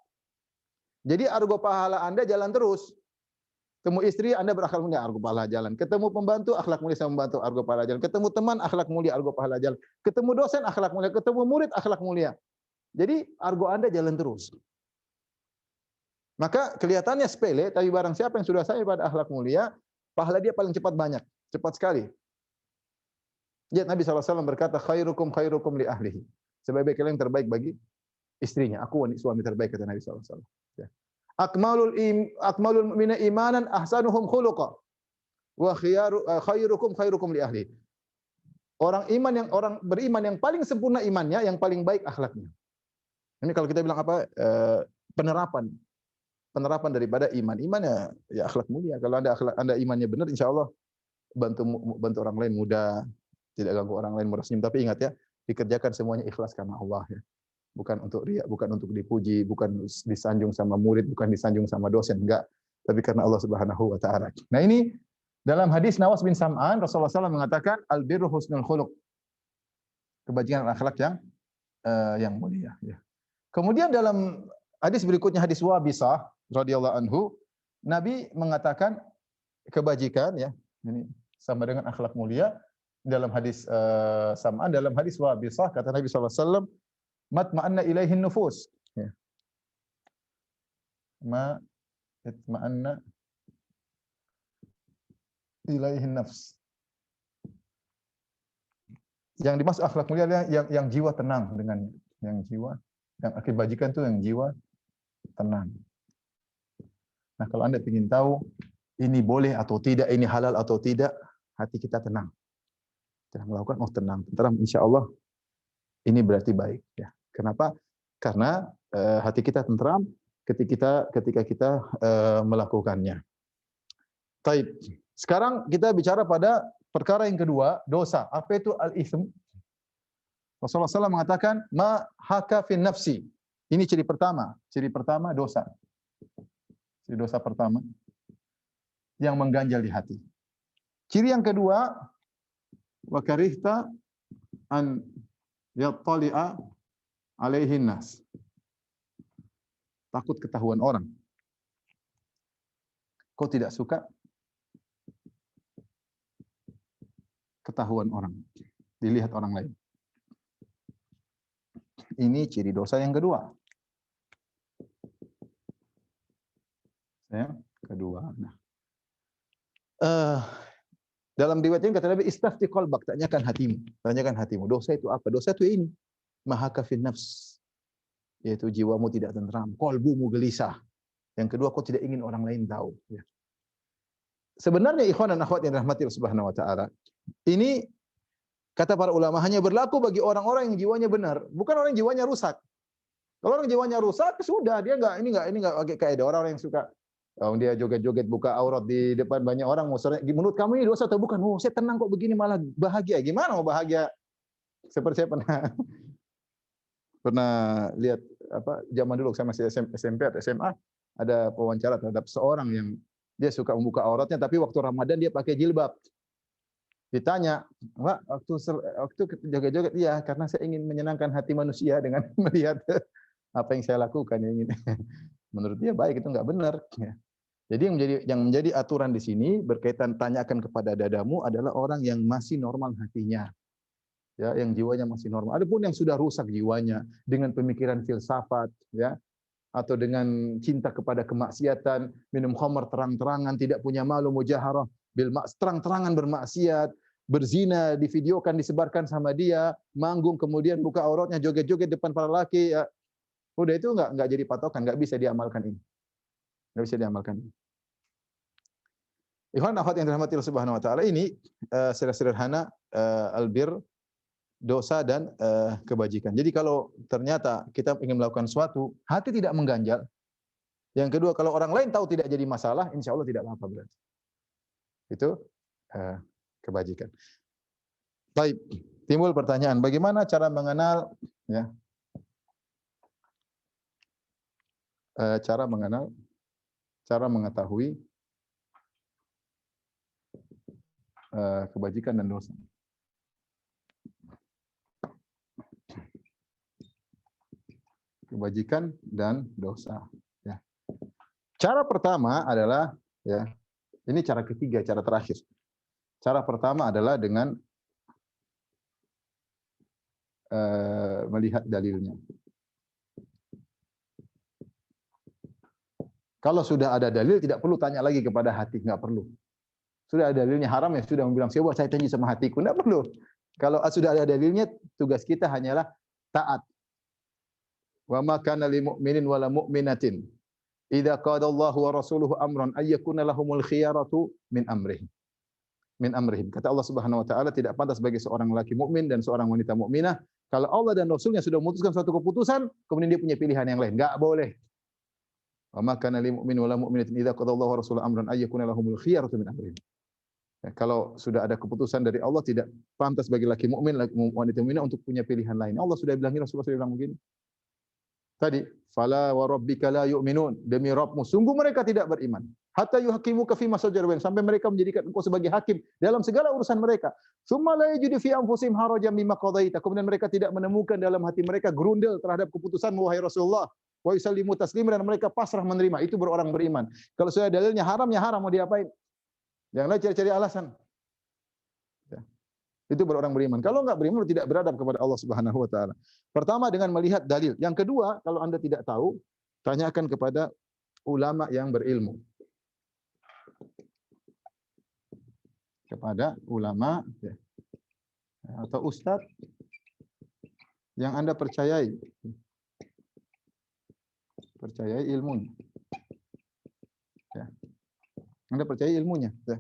Jadi argo pahala Anda jalan terus. Ketemu istri Anda berakhlak mulia, argo pahala jalan. Ketemu pembantu, akhlak mulia sama pembantu, argo pahala jalan. Ketemu teman, akhlak mulia, argo pahala jalan. Ketemu dosen, akhlak mulia. Ketemu murid, akhlak mulia. Jadi argo Anda jalan terus. Maka kelihatannya sepele, tapi barang siapa yang sudah sampai pada akhlak mulia, pahala dia paling cepat banyak. Cepat sekali. Lihat Nabi SAW berkata, khairukum khairukum li ahlihi. Sebaik-baik kalian yang terbaik bagi istrinya. Aku suami terbaik, kata Nabi SAW. Ya. Akmalul mu'mina imanan ahsanuhum khuluqa wa khairukum khairukum li ahli. Orang beriman yang paling sempurna imannya, yang paling baik akhlaknya. Ini kalau kita bilang apa? Penerapan daripada iman. Iman ya akhlak mulia. Kalau Anda imannya benar, insyaallah bantu orang lain mudah, tidak ganggu orang lain, murah senyum. Tapi ingat ya, dikerjakan semuanya ikhlas karena Allah ya. Bukan untuk riya, bukan untuk dipuji, bukan disanjung sama murid, bukan disanjung sama dosen, enggak. Tapi karena Allah Subhanahu wa taala. Nah, ini dalam hadis Nawas bin Sam'an, Rasulullah SAW mengatakan al-birru husnul khuluq. Kebajikan akhlak yang mulia ya. Kemudian dalam hadis berikutnya, hadis Wabisah radhiyallahu anhu, Nabi mengatakan kebajikan ya, ini sama dengan akhlak mulia. Dalam hadis Sam'an, dalam hadis Wabisah kata Nabi SAW, matma'anna ilaihin nufus. Ya. Matma'anna ilaihin nafs. Yang dimaksud akhlak mulia adalah yang jiwa tenang dengannya. Yang kebajikan itu yang jiwa tenang. Nah, kalau Anda ingin tahu ini boleh atau tidak, ini halal atau tidak, hati kita tenang. Kita melakukan, tenang, tenteram, insyaallah ini berarti baik ya. Kenapa? Karena hati kita tenteram ketika kita melakukannya. Baik. Sekarang kita bicara pada perkara yang kedua, dosa. Apa itu al-itsm? Rasulullah SAW mengatakan ma haka fin nafsi. Ini ciri pertama. Ciri pertama dosa. Ciri dosa pertama yang mengganjal di hati. Ciri yang kedua, wa karihta an yattali'a alaihin nas. Takut ketahuan orang. Kau tidak suka ketahuan orang, dilihat orang lain. Ini ciri dosa yang kedua. Yang kedua. Nah, dalam riwayat ini kata Nabi, istafti qalbak, tanyakan hatimu. Tanyakan hatimu. Dosa itu apa? Dosa itu ini. Mahaka fin nafs, yaitu jiwamu tidak tenteram, qalbumu gelisah. Yang kedua, kau tidak ingin orang lain tahu. Ya. Sebenarnya ikhwan dan akhwat yang dirahmati Allah Subhanahu wa taala, ini kata para ulama hanya berlaku bagi orang-orang yang jiwanya benar, bukan orang yang jiwanya rusak. Kalau orang jiwanya rusak, sudah dia ini enggak pakai kaidah. Orang yang suka dia joget-joget buka aurat di depan banyak orang, menurut kamu ini dosa atau bukan? Oh, saya tenang kok begini malah bahagia. Gimana mau bahagia? Seperti saya pernah lihat zaman dulu saya masih SMP atau SMA, ada wawancara terhadap seorang yang dia suka membuka auratnya, tapi waktu Ramadan dia pakai jilbab. Ditanya, "Pak, waktu joget-joget?" "Iya, karena saya ingin menyenangkan hati manusia dengan melihat apa yang saya lakukan." Menurut dia baik, itu enggak benar. Jadi yang menjadi aturan di sini berkaitan tanyakan kepada dadamu adalah orang yang masih normal hatinya. Ya, yang jiwanya masih normal. Adapun yang sudah rusak jiwanya dengan pemikiran filsafat, ya, atau dengan cinta kepada kemaksiatan, minum khamar terang-terangan, tidak punya malu, mujaharah bil terang-terangan bermaksiat, berzina, divideokan, disebarkan sama dia, manggung kemudian buka auratnya, joget-joget depan para laki, ya. Udah itu enggak jadi patokan, enggak bisa diamalkan ini. Enggak bisa diamalkan ini. Ikhwan akhwat yang dirahmati Allah Subhanahu wa taala, ini secara sederhana albir, dosa dan kebajikan. Jadi kalau ternyata kita ingin melakukan sesuatu, hati tidak mengganjal. Yang kedua, kalau orang lain tahu tidak jadi masalah, insya Allah tidak apa-apa berarti. Itu kebajikan. Baik. timbul pertanyaan, bagaimana cara mengenal ya? Cara mengetahui kebajikan dan dosa. Kebajikan dan dosa. Ya. Cara pertama adalah, ya, ini cara ketiga, cara terakhir. Cara pertama adalah dengan melihat dalilnya. Kalau sudah ada dalil, tidak perlu tanya lagi kepada hati, nggak perlu. Sudah ada dalilnya haram, ya sudah bilang, saya tanya sama hatiku, nggak perlu. Kalau sudah ada dalilnya, tugas kita hanyalah taat. Wa ma kana lil mu'minin wala mu'minatin idza qada Allahu wa rasuluhu amran ay yakuna lahumul khiyaratu min amrihim. Kata Allah Subhanahu wa taala, tidak pantas bagi seorang lelaki mukmin dan seorang wanita mukminah kalau Allah dan Rasulnya sudah memutuskan suatu keputusan, kemudian dia punya pilihan yang lain. Enggak boleh. Wa ma kana lil mu'min wala mu'minatin idza qada Allahu wa rasuluhu amran ay yakuna lahumul khiyaratu min amrihim. Ya, kalau sudah ada keputusan dari Allah, tidak pantas bagi laki mukmin, wanita mukminah untuk punya pilihan lain. Allah sudah bilang, Rasulullah sudah bilang begini. Tadi, fala wa rabbika la yu'minun, demi Rabbmu sungguh mereka tidak beriman. Hatta yuhakimuka fima shajara bainahum, sampai mereka menjadikan engkau sebagai hakim dalam segala urusan mereka. Tsumma la yajidu fi anfusihim harajan mimma qadaita, kemudian mereka tidak menemukan dalam hati mereka gerundel terhadap keputusan wahai Rasulullah. Wa yusallimu taslima, dan mereka pasrah menerima. Itu berorang beriman. Kalau sudah dalilnya haram, ya haram, mau diapain? Jangan lagi cari-cari alasan. Itu berorang beriman. Kalau enggak beriman, tidak beradab kepada Allah Subhanahu wa taala. Pertama dengan melihat dalil. Yang kedua, kalau Anda tidak tahu, tanyakan kepada ulama yang berilmu. Kepada ulama ya, atau ustadz yang Anda percayai. Percayai ilmunya. Ya. Anda percayai ilmunya. Ya.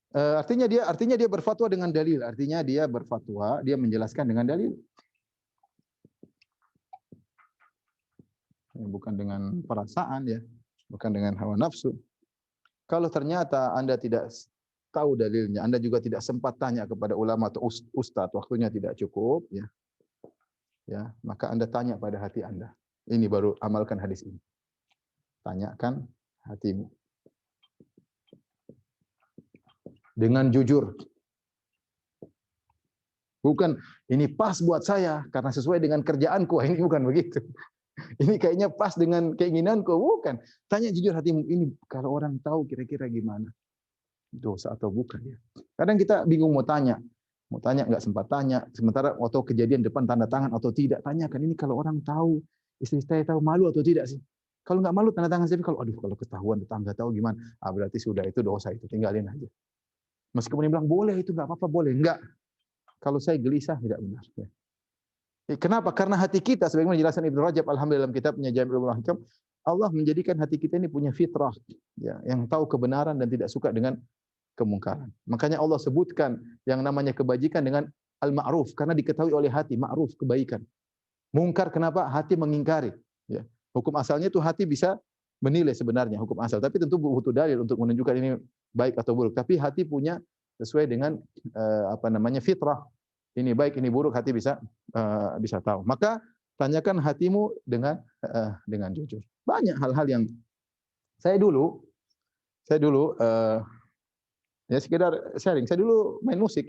Artinya dia berfatwa dengan dalil. Artinya dia berfatwa, dia menjelaskan dengan dalil. Bukan dengan perasaan ya, bukan dengan hawa nafsu. Kalau ternyata Anda tidak tahu dalilnya, Anda juga tidak sempat tanya kepada ulama atau ustadz, waktunya tidak cukup ya. Ya, maka Anda tanya pada hati Anda. Ini baru amalkan hadis ini. Tanyakan hatimu. Dengan jujur. Bukan ini pas buat saya karena sesuai dengan kerjaanku. Ini bukan begitu. Ini kayaknya pas dengan keinginanku. Bukan. Tanya jujur hatimu. Ini kalau orang tahu kira-kira gimana? Dosa atau bukan ya? Kadang kita bingung mau tanya. Mau tanya nggak sempat tanya. Sementara waktu kejadian depan tanda tangan atau tidak. Tanyakan ini kalau orang tahu, istri saya tahu, malu atau tidak sih? Kalau nggak malu tanda tangan saya. Kalau ketahuan tetangga tahu gimana? Berarti sudah itu dosa itu. Tinggalin aja. Meskipun dia bilang boleh itu nggak apa-apa, boleh enggak. Kalau saya gelisah tidak benar. Kenapa? Karena hati kita, sebagaimana dijelaskan Ibnu Rajab alhamdulillah dalam kitabnya Jami'ul Hikam, Allah menjadikan hati kita ini punya fitrah, ya, yang tahu kebenaran dan tidak suka dengan kemungkaran. Makanya Allah sebutkan yang namanya kebajikan dengan al-ma'ruf, karena diketahui oleh hati, ma'ruf kebaikan. Mungkar kenapa? Hati mengingkari. Ya. Hukum asalnya itu hati bisa menilai sebenarnya hukum asal, tapi tentu butuh dalil untuk menunjukkan ini baik atau buruk. Tapi hati punya sesuai dengan fitrah. Ini baik, ini buruk, hati bisa tahu. Maka tanyakan hatimu dengan jujur. Banyak hal-hal yang saya dulu ya sekedar sharing. Saya dulu main musik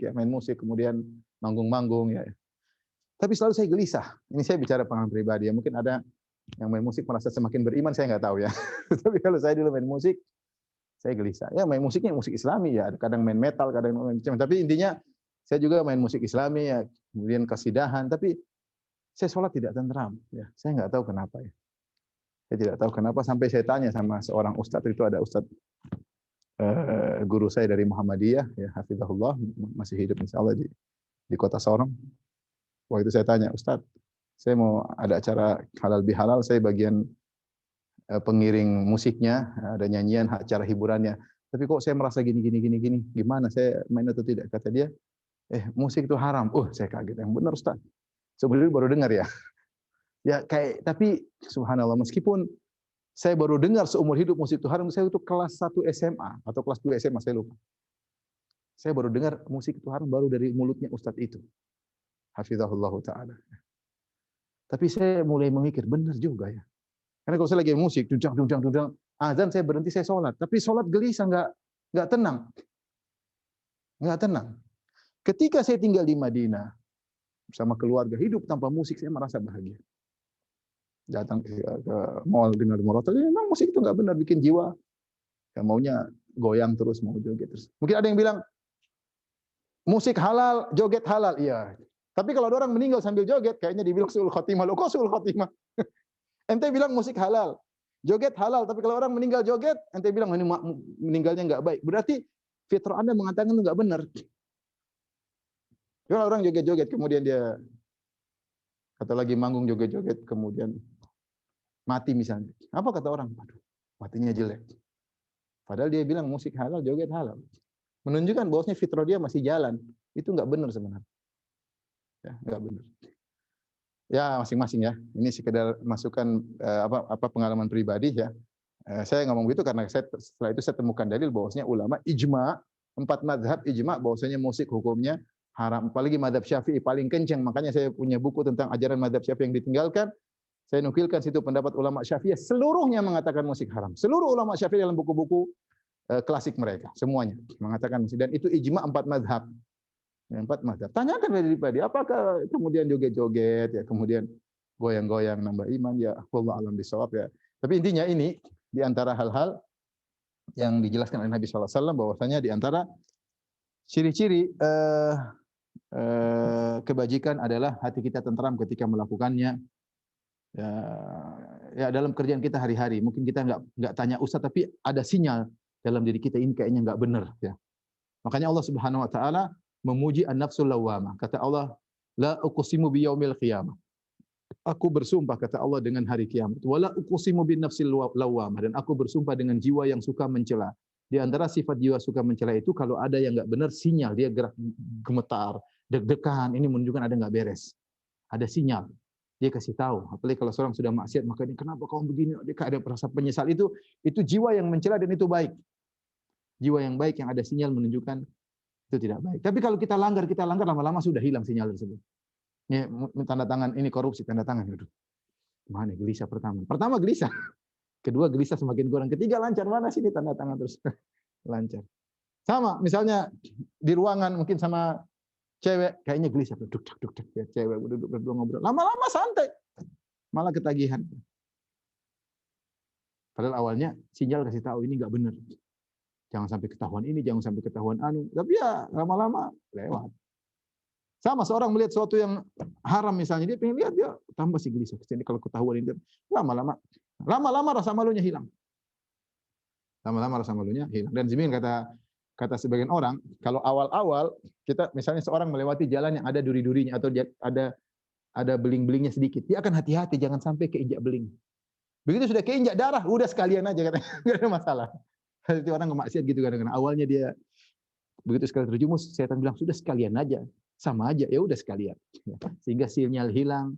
kemudian manggung-manggung ya. Tapi selalu saya gelisah. Ini saya bicara pengalaman pribadi ya. Mungkin ada yang main musik merasa semakin beriman, saya nggak tahu ya. Tapi kalau saya dulu main musik, saya gelisah. Ya main musiknya musik Islami ya, kadang main metal, kadang main macam. Tapi intinya saya juga main musik Islami ya, kemudian kasidahan. Tapi saya sholat tidak tentram. Ya, saya nggak tahu kenapa ya. Saya tidak tahu kenapa sampai saya tanya sama seorang ustadz, itu ada ustadz guru saya dari Muhammadiyah, ya hafizahullah, masih hidup insyaallah di kota Sorong. Waktu itu saya tanya, Ustadz, saya mau ada acara halal bihalal, saya bagian pengiring musiknya, ada nyanyian, acara hiburannya. Tapi kok saya merasa gini, gimana saya main atau tidak? Kata dia, musik itu haram. Saya kaget. Yang benar Ustaz. Sebelumnya baru dengar ya. Ya tapi subhanallah, meskipun saya baru dengar seumur hidup musik itu haram, saya itu kelas 1 SMA atau kelas 2 SMA, saya lupa. Saya baru dengar musik itu haram baru dari mulutnya Ustadz itu. Hafizahullah ta'ala. Tapi saya mulai memikir, benar juga ya. Karena kalau saya lagi musik, dudang, azan saya berhenti, saya sholat. Tapi sholat gelisah, nggak tenang. Nggak tenang. Ketika saya tinggal di Madinah, bersama keluarga, hidup tanpa musik, saya merasa bahagia. Datang ke mall, dengar murotal, memang musik itu nggak benar, bikin jiwa. Ya, maunya goyang terus, mau joget terus. Mungkin ada yang bilang, musik halal, joget halal. Iya. Tapi kalau ada orang meninggal sambil joget, kayaknya dibilang suul khotimah. Loh, kok suul khotimah? Ente bilang musik halal, joget halal. Tapi kalau orang meninggal joget, ente bilang ini meninggalnya nggak baik. Berarti fitrah Anda mengatakan itu nggak benar. Kalau orang joget-joget, kemudian dia kata lagi manggung joget-joget, kemudian mati misalnya. Apa kata orang? Aduh, matinya jelek. Padahal dia bilang musik halal, joget halal. Menunjukkan bahwasanya fitrah dia masih jalan. Itu nggak benar sebenarnya. Ya, nggak benar. Ya, masing-masing ya. Ini sekedar masukan pengalaman pribadi ya. Saya ngomong begitu karena setelah itu saya temukan dalil bahwasanya ulama ijma, 4 mazhab ijma bahwasanya musik hukumnya haram. Apalagi mazhab Syafi'i paling kencang. Makanya saya punya buku tentang ajaran mazhab Syafi'i yang ditinggalkan. Saya nukilkan situ pendapat ulama Syafi'i seluruhnya mengatakan musik haram. Seluruh ulama Syafi'i dalam buku-buku klasik mereka semuanya mengatakan musik, dan itu ijma 4 mazhab. 4 mazhab. Tanyakan dari pribadi, apakah kemudian joget-joget ya, kemudian goyang-goyang nambah iman ya, wallahu alam bisawab ya. Tapi intinya ini di antara hal-hal yang dijelaskan oleh Nabi SAW bahwasanya di antara ciri-ciri kebajikan adalah hati kita tentram ketika melakukannya. Ya dalam kerjaan kita hari-hari, mungkin kita nggak tanya ustaz, tapi ada sinyal dalam diri kita ini kayaknya nggak benar ya. Makanya Allah Subhanahu wa taala memuji an-nafsul lawwamah. Kata Allah, la uqsimu biyaumil qiyamah. Aku bersumpah kata Allah dengan hari kiamat. Wala uqsimu bin nafsil lawwamah, dan aku bersumpah dengan jiwa yang suka mencela. Di antara sifat jiwa suka mencela itu kalau ada yang enggak benar, sinyal dia gerak gemetar, deg-degan, ini menunjukkan ada enggak beres. Ada sinyal. Dia kasih tahu. Apalagi kalau seorang sudah maksiat, maka ini kenapa kau begini? Dia ada perasa penyesal, itu jiwa yang mencela dan itu baik. Jiwa yang baik yang ada sinyal menunjukkan itu tidak baik. Tapi kalau kita langgar lama-lama sudah hilang sinyal tersebut. Ya, tanda tangan ini korupsi, tanda tangan. Aduh, mana gelisah pertama? Pertama gelisah. Kedua gelisah semakin kurang. Ketiga lancar. Mana sini tanda tangan terus lancar. Sama, misalnya di ruangan mungkin sama cewek, kayaknya gelisah. Duk. Ya, cewek duduk berdua ngobrol. Lama-lama santai. Malah ketagihan. Padahal awalnya sinyal kasih tahu ini nggak benar. Jangan sampai ketahuan ini, jangan sampai ketahuan anu. Tapi ya lama-lama lewat. Sama seorang melihat sesuatu yang haram misalnya, dia pengen lihat, dia tambah sih gelisah. Jadi kalau ketahuan ini, lama-lama rasa malunya hilang. Lama-lama rasa malunya hilang. Dan Zimin kata sebagian orang, kalau awal-awal kita misalnya seorang melewati jalan yang ada duri-durinya atau ada beling-belingnya sedikit, dia akan hati-hati jangan sampai keinjak beling. Begitu sudah keinjak darah, udah sekalian aja katanya, enggak ada masalah. Itu orang kemaksiat gitu kadang-kadang. Awalnya dia begitu sekali terjumus, setan bilang sudah sekalian aja, sama aja, ya udah sekalian. Sehingga sinyal hilang,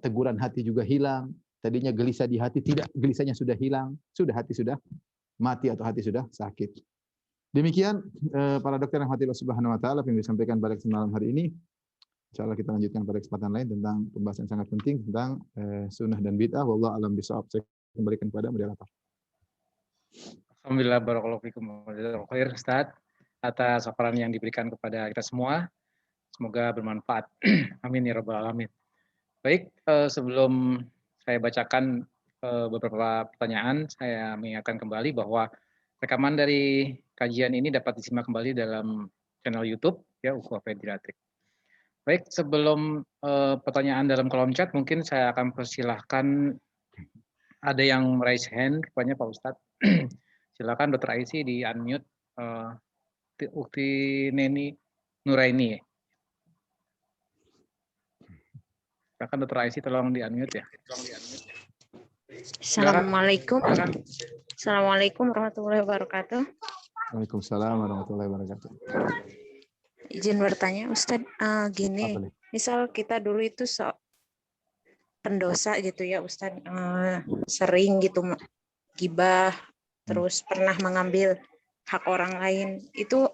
teguran hati juga hilang. Tadinya gelisah di hati, tidak, gelisahnya sudah hilang, sudah hati sudah mati atau hati sudah sakit. Demikian para dokter yang hati Allah Subhanahu wa taala yang disampaikan pada malam hari ini. Insyaallah kita lanjutkan pada kesempatan lain tentang pembahasan sangat penting tentang sunnah dan bid'ah. Wallahu a'lam bishawab. Saya kembalikan kepada moderator. Alhamdulillah, barakallahu fikum khair Ustaz atas paparan yang diberikan kepada kita semua. Semoga bermanfaat. Amin ya rabbal alamin. Baik, sebelum saya bacakan beberapa pertanyaan, saya mengingatkan kembali bahwa rekaman dari kajian ini dapat disimak kembali dalam channel YouTube ya Ukhuwah Pediatrik. Baik, sebelum pertanyaan dalam kolom chat, mungkin saya akan persilahkan ada yang raise hand, rupanya Pak Ustadz. Silakan Dr. Aisy di unmute Ukti Neni Nuraini. Silakan Dr. Aisy tolong di unmute ya. Assalamualaikum. Assalamualaikum warahmatullahi wabarakatuh. Waalaikumsalam warahmatullahi wabarakatuh. Izin bertanya Ustadz, gini, misal kita dulu itu pendosa gitu ya Ustadz, sering gitu gibah, terus pernah mengambil hak orang lain. Itu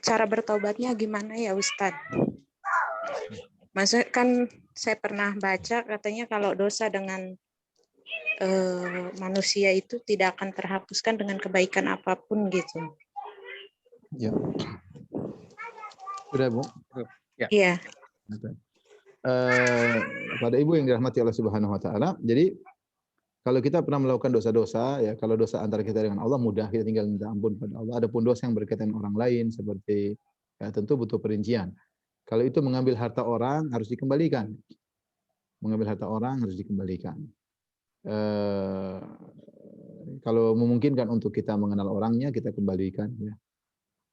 cara bertaubatnya gimana ya Ustadz? Maksudnya kan saya pernah baca katanya kalau dosa dengan manusia itu tidak akan terhapuskan dengan kebaikan apapun gitu. Ya. Sudah, Bu? Ya. Iya. Pada Ibu yang dirahmati Allah Subhanahu wa taala, jadi kalau kita pernah melakukan dosa-dosa, ya kalau dosa antara kita dengan Allah mudah, kita tinggal minta ampun pada Allah. Adapun dosa yang berkaitan dengan orang lain seperti ya tentu butuh perincian. Kalau itu mengambil harta orang harus dikembalikan. Mengambil harta orang harus dikembalikan. Kalau memungkinkan untuk kita mengenal orangnya, kita kembalikan. Ya.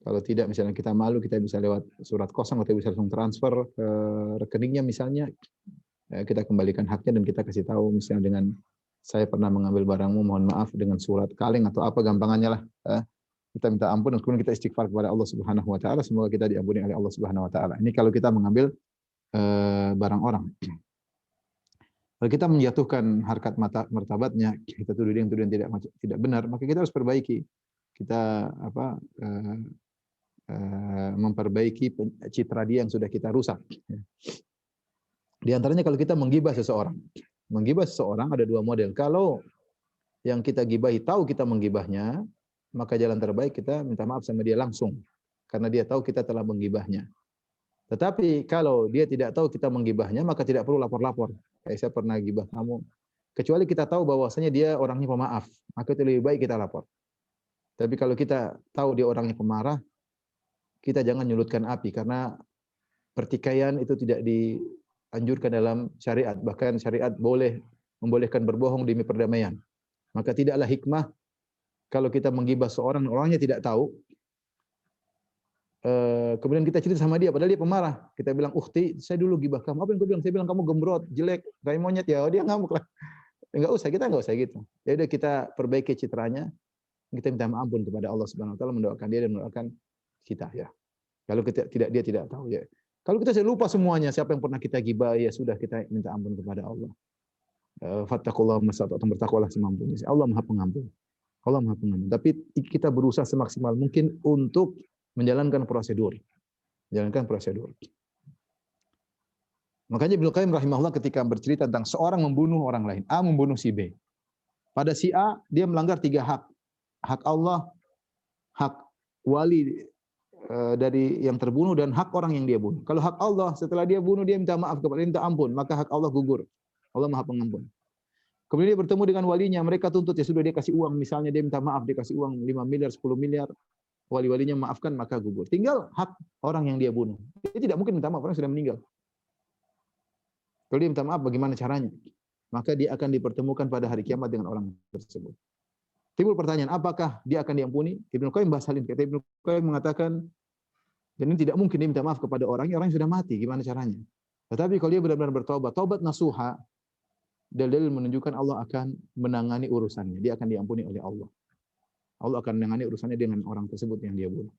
Kalau tidak, misalnya kita malu, kita bisa lewat surat kosong atau bisa langsung transfer ke rekeningnya misalnya, kita kembalikan haknya dan kita kasih tahu misalnya dengan saya pernah mengambil barangmu, mohon maaf dengan surat kaleng atau apa gampangannya lah. Kita minta ampun dan kemudian kita istighfar kepada Allah Subhanahu wa taala, semoga kita diampuni oleh Allah Subhanahu wa taala. Ini kalau kita mengambil barang orang. Kalau kita menjatuhkan harkat martabatnya, kita tuduh dia yang tuduhan tidak benar, maka kita harus perbaiki. Kita memperbaiki citra dia yang sudah kita rusak. Di antaranya kalau kita menggibah seseorang. Menggibah seseorang ada dua model. Kalau yang kita gibahi tahu kita menggibahnya, maka jalan terbaik kita minta maaf sama dia langsung. Karena dia tahu kita telah menggibahnya. Tetapi kalau dia tidak tahu kita menggibahnya, maka tidak perlu lapor-lapor. Kayak saya pernah gibah kamu. Kecuali kita tahu bahwasanya dia orangnya pemaaf, maka itu lebih baik kita lapor. Tapi kalau kita tahu dia orangnya pemarah, kita jangan nyulutkan api. Karena pertikaian itu tidak dianjurkan dalam syariat. Bahkan syariat membolehkan berbohong demi perdamaian. Maka tidaklah hikmah kalau kita menggibah seorang, orangnya tidak tahu, kemudian kita cerita sama dia, padahal dia pemarah. Kita bilang, "Ukhti, saya dulu gibah kamu." Apa yang kau bilang? Saya bilang kamu gembrot, jelek, kayak monyet. Ya, dia ngamuk lah. Kita enggak usah gitu. Ya udah kita perbaiki citranya, kita minta ampun kepada Allah Subhanahu wa taala, mendoakan dia dan mendoakan kita ya. Kalau dia tidak tahu ya. Kalau kita sudah lupa semuanya, siapa yang pernah kita gibah, ya sudah kita minta ampun kepada Allah. Fattaqullaha masata'tum, bertakwalah semampunya. Allah Maha Pengampun. Allah Maha Pengampun. Tapi kita berusaha semaksimal mungkin untuk menjalankan prosedur. Makanya Ibnu Qayyim rahimahullah ketika bercerita tentang seorang membunuh orang lain, A membunuh si B. Pada si A, dia melanggar 3 hak. Hak Allah, hak wali dari yang terbunuh, dan hak orang yang dia bunuh. Kalau hak Allah, setelah dia bunuh, dia minta maaf kepada dia, minta ampun, maka hak Allah gugur. Allah Maha Pengampun. Kemudian dia bertemu dengan walinya, mereka tuntut, ya sudah dia kasih uang, misalnya dia minta maaf, dia kasih uang 5 miliar, 10 miliar, wali-walinya maafkan, maka gugur. Tinggal hak orang yang dia bunuh. Dia tidak mungkin minta maaf, orang sudah meninggal. Kalau dia minta maaf, bagaimana caranya? Maka dia akan dipertemukan pada hari kiamat dengan orang tersebut. Timbul pertanyaan, apakah dia akan diampuni? Ibnu Qayyim bahas hal ini. Kata Ibnu Qayyim mengatakan, dan ini tidak mungkin dia minta maaf kepada orangnya sudah mati, gimana caranya? Tetapi kalau dia benar-benar bertobat, taubat nasuha, dalil menunjukkan Allah akan menangani urusannya. Dia akan diampuni oleh Allah. Allah akan menangani urusannya dengan orang tersebut yang dia bunuh.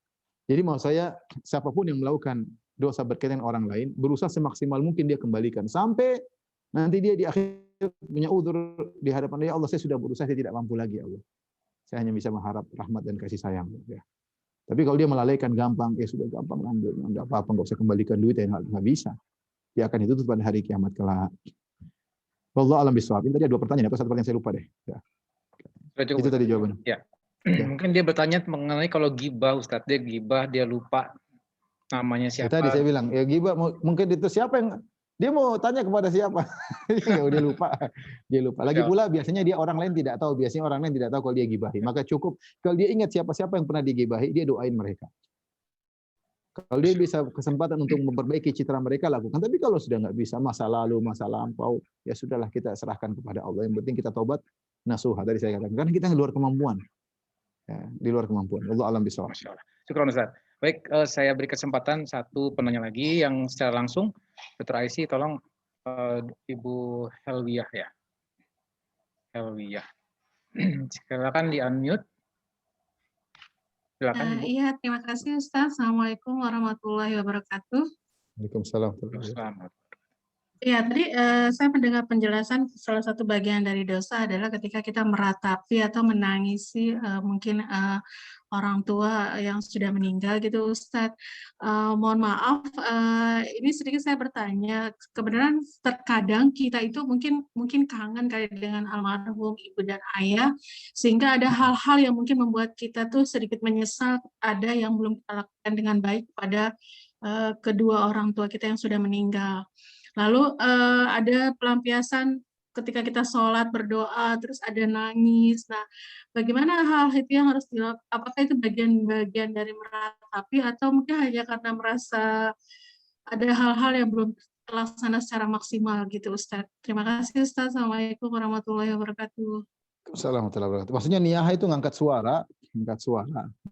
Jadi maksud saya, siapapun yang melakukan dosa berkaitan dengan orang lain, berusaha semaksimal mungkin dia kembalikan. Sampai nanti dia di akhir punya udzur di hadapan dia, Allah, saya sudah berusaha, saya tidak mampu lagi, Allah. Saya hanya bisa mengharap rahmat dan kasih sayang. Ya. Tapi kalau dia melalaikan gampang, ya sudah gampang ambil, enggak apa-apa, enggak usah kembalikan duit, ya enggak bisa. Dia akan dituntut pada hari kiamat kelak. Wallahu a'lam bishawab. Ini tadi ada 2 pertanyaan, atau 1 pertanyaan saya lupa deh. Ya. Itu tadi jawabannya. Ya. Mungkin dia bertanya mengenai kalau gibah, Ustadz, dia gibah, dia lupa namanya siapa. Ya, tadi saya bilang, ya gibah mungkin itu siapa yang dia mau tanya kepada siapa. Ya, dia lupa. Dia lupa. Lagi pula biasanya dia orang lain tidak tahu, biasanya orang lain tidak tahu kalau dia gibahi. Maka cukup kalau dia ingat siapa-siapa yang pernah digibahi, dia doain mereka. Kalau dia bisa kesempatan untuk memperbaiki citra mereka, lakukan. Tapi kalau sudah nggak bisa, masa lalu, masa lampau, ya sudahlah, kita serahkan kepada Allah. Yang penting kita taubat nasuha, tadi saya katakan. Karena kita di luar kemampuan. Ya, di luar kemampuan. Allah alam bisawab. Syukran Ustaz. Baik, saya beri kesempatan 1 penanya lagi yang secara langsung. Dr. Aisy, tolong Ibu Helwiyah ya. Helwiyah. Silakan di-unmute. Silakan, Ibu. Iya, terima kasih Ustaz. Assalamualaikum warahmatullahi wabarakatuh. Waalaikumsalam. Ya, tadi saya mendengar penjelasan salah satu bagian dari dosa adalah ketika kita meratapi atau menangisi mungkin orang tua yang sudah meninggal gitu, Ustadz. Mohon maaf, ini sedikit saya bertanya. Kebenaran terkadang kita itu mungkin kangen kali dengan almarhum ibu dan ayah, sehingga ada hal-hal yang mungkin membuat kita tuh sedikit menyesal ada yang belum kita lakukan dengan baik pada kedua orang tua kita yang sudah meninggal. Lalu ada pelampiasan ketika kita sholat, berdoa, terus ada nangis. Nah, bagaimana hal itu yang harus dilakukan? Apakah itu bagian-bagian dari meratapi atau mungkin hanya karena merasa ada hal-hal yang belum terlaksana secara maksimal gitu, Ustadz. Terima kasih, Ustadz. Assalamualaikum warahmatullahi wabarakatuh. Assalamualaikum warahmatullahi wabarakatuh. Maksudnya niyaha itu ngangkat suara,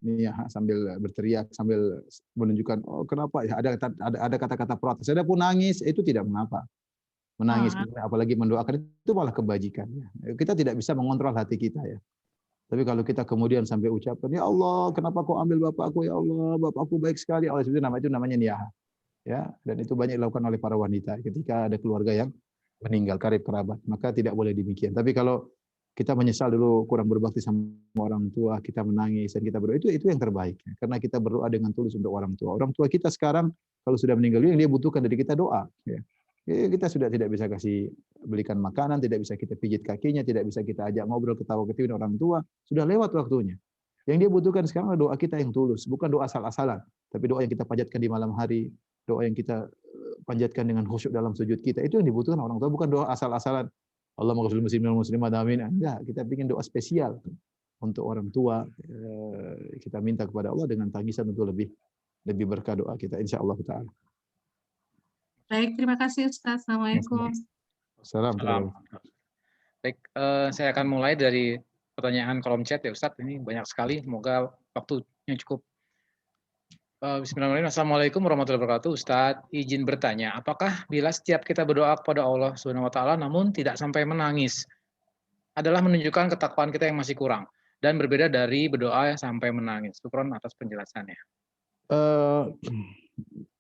niyaha sambil berteriak, sambil menunjukkan, oh kenapa ya ada kata-kata protes. Ada pun nangis itu tidak mengapa. Menangis, apalagi mendoakan itu malah kebajikan. Kita tidak bisa mengontrol hati kita ya. Tapi kalau kita kemudian sampai ucapan, ya Allah, kenapa kau ambil bapakku ya Allah, bapakku baik sekali. Allah itu namanya niyaha. Ya, dan itu banyak dilakukan oleh para wanita ketika ada keluarga yang meninggal, karib kerabat, maka tidak boleh demikian. Tapi kalau kita menyesal dulu kurang berbakti sama orang tua, kita menangis dan kita berdoa, itu yang terbaik. Karena kita berdoa dengan tulus untuk orang tua. Orang tua kita sekarang kalau sudah meninggal, yang dia butuhkan dari kita doa. Ya. Kita sudah tidak bisa kasih belikan makanan, tidak bisa kita pijit kakinya, tidak bisa kita ajak ngobrol ketawa ketiwi dengan orang tua, sudah lewat waktunya. Yang dia butuhkan sekarang adalah doa kita yang tulus, bukan doa asal-asalan, tapi doa yang kita panjatkan di malam hari, doa yang kita panjatkan dengan khusyuk dalam sujud kita. Itu yang dibutuhkan orang tua, bukan doa asal-asalan. Allahumma ghfir muslimin wal muslimat amin. Enggak, kita ingin doa spesial untuk orang tua. Kita minta kepada Allah dengan tangisan untuk lebih berkah doa kita insyaallah taala. Baik, terima kasih Ustaz. Assalamualaikum. Assalamualaikum. Baik, saya akan mulai dari pertanyaan kolom chat ya Ustaz. Ini banyak sekali, semoga waktunya cukup. Bismillahirrahmanirrahim. Assalamualaikum warahmatullahi wabarakatuh. Ustaz, izin bertanya, apakah bila setiap kita berdoa kepada Allah Subhanahu wa taala namun tidak sampai menangis adalah menunjukkan ketakwaan kita yang masih kurang dan berbeda dari berdoa sampai menangis? Syukron atas penjelasannya.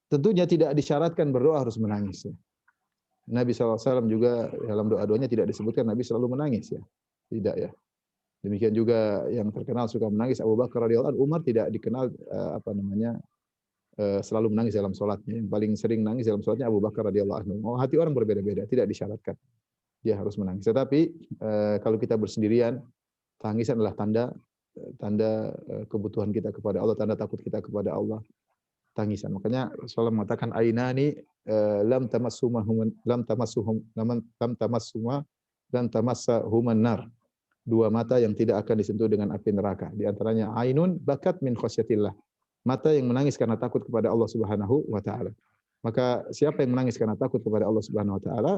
Tentunya tidak disyaratkan berdoa harus menangis. Ya. Nabi SAW juga dalam doa-doanya tidak disebutkan Nabi selalu menangis ya. Tidak ya. Demikian juga yang terkenal suka menangis Abu Bakar radhiyallahu anhu. Umar tidak dikenal selalu menangis dalam sholatnya. Yang paling sering nangis dalam sholatnya Abu Bakar radhiyallahu anhu. Oh, hati orang berbeda-beda, tidak disyaratkan dia harus menangis. Tetapi kalau kita bersendirian, tangisan adalah tanda kebutuhan kita kepada Allah, tanda takut kita kepada Allah. Tangisan. Makanya Rasulullah mengatakan ainani lam tamassahuma nar. Dua mata yang tidak akan disentuh dengan api neraka. Di antaranya ainun bakat min khasyatillah. Mata yang menangis karena takut kepada Allah Subhanahu wa taala. Maka siapa yang menangis karena takut kepada Allah Subhanahu wa taala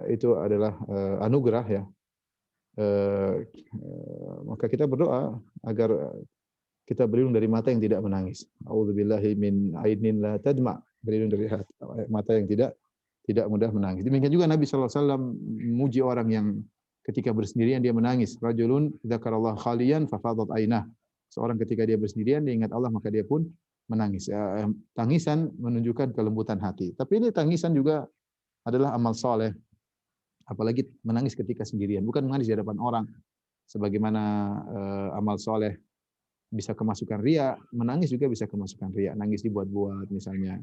itu adalah anugerah ya. Maka kita berdoa agar kita berlindung dari mata yang tidak menangis. A'udzubillahi min ainin la tadma. Berlindung dari mata yang tidak mudah menangis. Demikian juga Nabi SAW memuji orang yang ketika bersendirian dia menangis. Rajulun dzakarallaha khaliyan fafadat ainah. Seorang ketika dia bersendirian dia ingat Allah maka dia pun menangis. Tangisan menunjukkan kelembutan hati. Tapi ini tangisan juga adalah amal soleh. Apalagi menangis ketika sendirian, bukan menangis di hadapan orang. Sebagaimana amal soleh bisa kemasukan riya, menangis juga bisa kemasukan riya. Nangis dibuat-buat misalnya.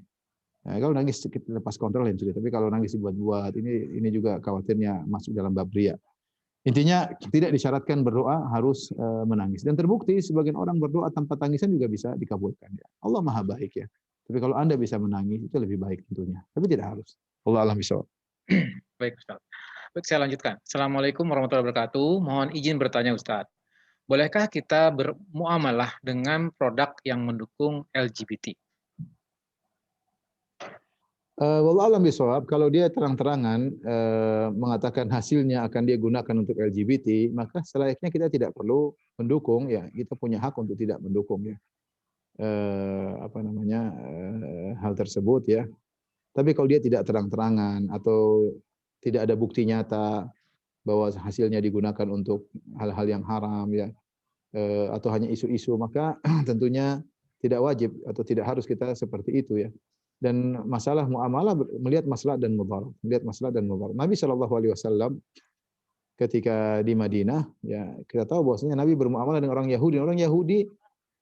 Nah, kalau nangis lepas kontrol yang sudah, tapi kalau nangis dibuat-buat ini juga khawatirnya masuk dalam bab riya. Intinya tidak disyaratkan berdoa harus menangis. Dan terbukti sebagian orang berdoa tanpa tangisan juga bisa dikabulkan. Ya. Allah Maha baik ya. Tapi kalau Anda bisa menangis itu lebih baik tentunya. Tapi tidak harus. Allah alam bisawab. Baik Ustaz. Baik, saya lanjutkan. Assalamualaikum warahmatullahi wabarakatuh. Mohon izin bertanya Ustaz. Bolehkah kita bermuamalah dengan produk yang mendukung LGBT? Wallahu a'lam bishawab. Kalau dia terang-terangan mengatakan hasilnya akan dia gunakan untuk LGBT, maka selayaknya kita tidak perlu mendukung ya. Kita punya hak untuk tidak mendukung ya. Hal tersebut ya. Tapi kalau dia tidak terang-terangan atau tidak ada bukti nyata bahwa hasilnya digunakan untuk hal-hal yang haram ya, atau hanya isu-isu, maka tentunya tidak wajib atau tidak harus kita seperti itu ya. Dan masalah muamalah melihat maslahat dan mudarat, melihat maslahat dan mudarat. Nabi SAW ketika di Madinah, ya kita tahu bahwasanya Nabi bermuamalah dengan orang Yahudi. Orang Yahudi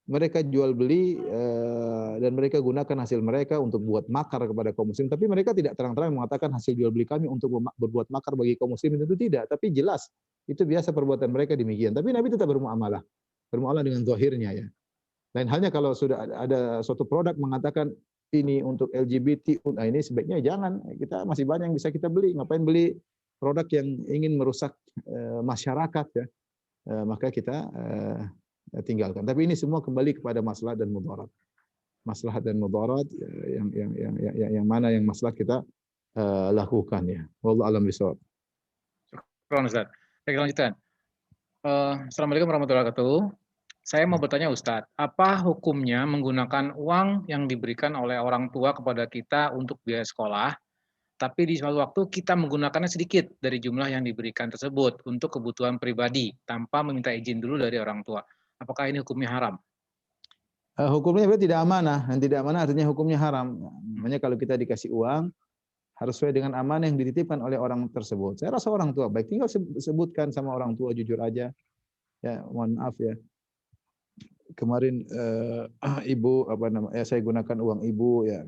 mereka jual beli dan mereka gunakan hasil mereka untuk buat makar kepada kaum muslim. Tapi mereka tidak terang-terang mengatakan hasil jual beli kami untuk berbuat makar bagi kaum muslim, itu tidak. Tapi jelas itu biasa perbuatan mereka demikian. Tapi Nabi tetap bermuamalah dengan zahirnya ya. Lain halnya kalau sudah ada suatu produk mengatakan ini untuk LGBT, nah ini sebaiknya jangan. Kita masih banyak yang bisa kita beli. Ngapain beli produk yang ingin merusak masyarakat ya? Maka kita tinggalkan. Tapi ini semua kembali kepada maslahat dan mudarat. Maslahat dan mudarat yang mana yang maslahat kita lakukan ya. Wallahu a'lam bishawab. Syukran Ustaz. Baik, lanjutkan. Assalamualaikum warahmatullahi wabarakatuh. Saya mau bertanya Ustadz, apa hukumnya menggunakan uang yang diberikan oleh orang tua kepada kita untuk biaya sekolah, tapi di suatu waktu kita menggunakannya sedikit dari jumlah yang diberikan tersebut untuk kebutuhan pribadi, tanpa meminta izin dulu dari orang tua. Apakah ini hukumnya haram? Hukumnya berarti tidak amanah, dan tidak amanah artinya hukumnya haram. Makanya kalau kita dikasih uang, harus sesuai dengan amanah yang dititipkan oleh orang tersebut. Saya rasa orang tua baik, tinggal sebutkan sama orang tua jujur aja. Ya, mohon maaf ya. Kemarin ibu saya gunakan uang ibu ya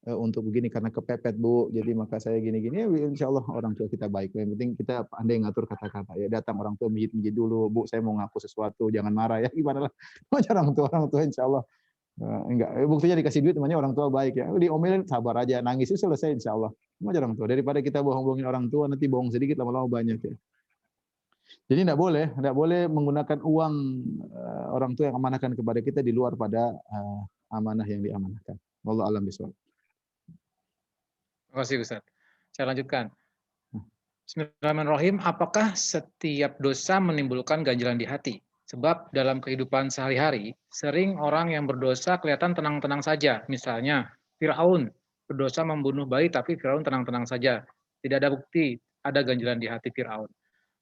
untuk begini karena kepepet Bu, jadi maka saya gini-gini ya, insya Allah orang tua kita baik. Yang penting kita pandai ngatur kata-kata ya, datang orang tua mijit dulu, Bu saya mau ngaku sesuatu, jangan marah ya, gimana lah orang tua insya Allah enggak, buktinya dikasih duit namanya orang tua baik ya, diomelin sabar aja, nangis itu selesai insya Allah. Macam orang tua, daripada kita bohong-bohongin orang tua nanti bohong sedikit lama-lama banyak ya. Jadi tidak boleh menggunakan uang orang tua yang amanahkan kepada kita di luar pada amanah yang diamanahkan. Wallahu a'lam bishawab. Terima kasih Ustaz. Saya lanjutkan. Bismillahirrahmanirrahim. Apakah setiap dosa menimbulkan ganjalan di hati? Sebab dalam kehidupan sehari-hari, sering orang yang berdosa kelihatan tenang-tenang saja. Misalnya, Fir'aun berdosa membunuh bayi, tapi Fir'aun tenang-tenang saja. Tidak ada bukti ada ganjalan di hati Fir'aun.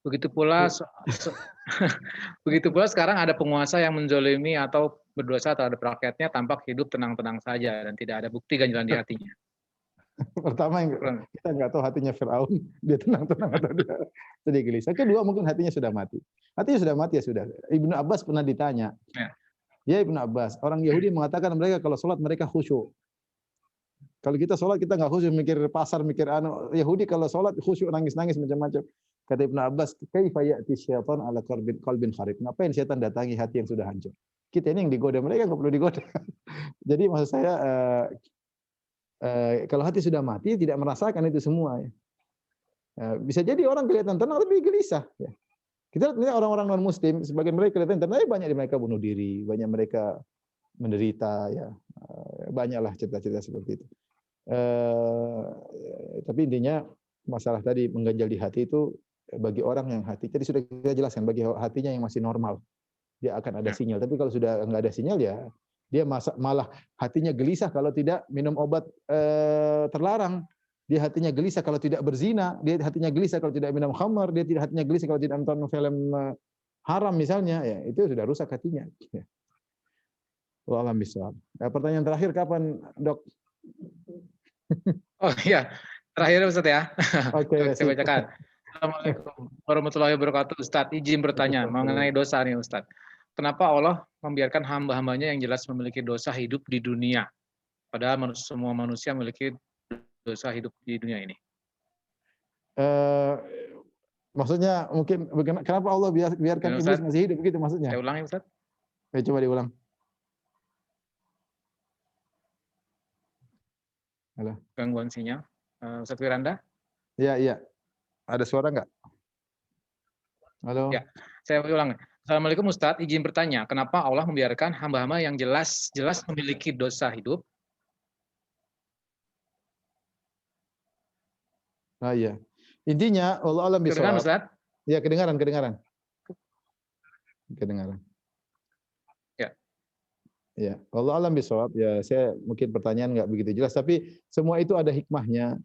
Begitu pula sekarang ada penguasa yang menzolimi atau berdosa terhadap rakyatnya tampak hidup tenang-tenang saja dan tidak ada bukti ganjalan di hatinya. Pertama kita nggak tahu hatinya Firaun, dia tenang-tenang atau dia sedih gelisah. Kedua mungkin hatinya sudah mati. Hatinya sudah mati ya sudah. Ibnu Abbas pernah ditanya. Ya Ibnu Abbas, orang Yahudi mengatakan mereka kalau sholat mereka khusyuk. Kalau kita sholat kita nggak khusyuk, mikir pasar, mikir Yahudi kalau sholat khusyuk, nangis-nangis macam-macam. Kata Ibnu Abbas, kaifa ya'ti syaitan ala qalbin kharib. Ngapain setan datangi hati yang sudah hancur? Kita ini yang digoda, mereka nggak perlu digoda. Jadi maksud saya kalau hati sudah mati tidak merasakan itu semua ya. Bisa jadi orang kelihatan tenang tapi gelisah ya. Kita lihat orang-orang non muslim sebagian mereka kelihatan tenang, banyak mereka bunuh diri, banyak mereka menderita ya. Banyaklah cerita-cerita seperti itu. Tapi intinya masalah tadi mengganjal di hati itu bagi orang yang hati, tadi sudah kita jelaskan, bagi hatinya yang masih normal dia akan ada sinyal. Tapi kalau sudah nggak ada sinyal ya dia malah hatinya gelisah kalau tidak minum obat terlarang, dia hatinya gelisah kalau tidak berzina, dia hatinya gelisah kalau tidak minum khamar, dia tidak hatinya gelisah kalau tidak nonton film haram misalnya, ya itu sudah rusak hatinya. Ya. Wallahu a'lam bishawab. Pertanyaan terakhir kapan, Dok? Oh iya, terakhir Ustaz ya. Oke, saya bacakan. Assalamualaikum warahmatullahi wabarakatuh. Ustaz, izin bertanya mengenai dosa nih Ustaz. Kenapa Allah membiarkan hamba-hambanya yang jelas memiliki dosa hidup di dunia? Padahal semua manusia memiliki dosa hidup di dunia ini. Maksudnya mungkin kenapa Allah biarkan iblis masih hidup begitu maksudnya? Saya ulangi Ustaz. Coba diulang. Halo. Gangguan sinyal. Ustaz Wiranda? Iya. Ada suara nggak? Halo. Ya, saya ulang. Assalamualaikum Ustaz, izin bertanya, kenapa Allah membiarkan hamba-hamba yang jelas memiliki dosa hidup? Nah, iya. Intinya Allah alam bisawab. Kedengaran Ustaz? Ya, kedengaran. Ya, Allah alam bisawab. Ya, saya mungkin pertanyaan nggak begitu jelas, tapi semua itu ada hikmahnya.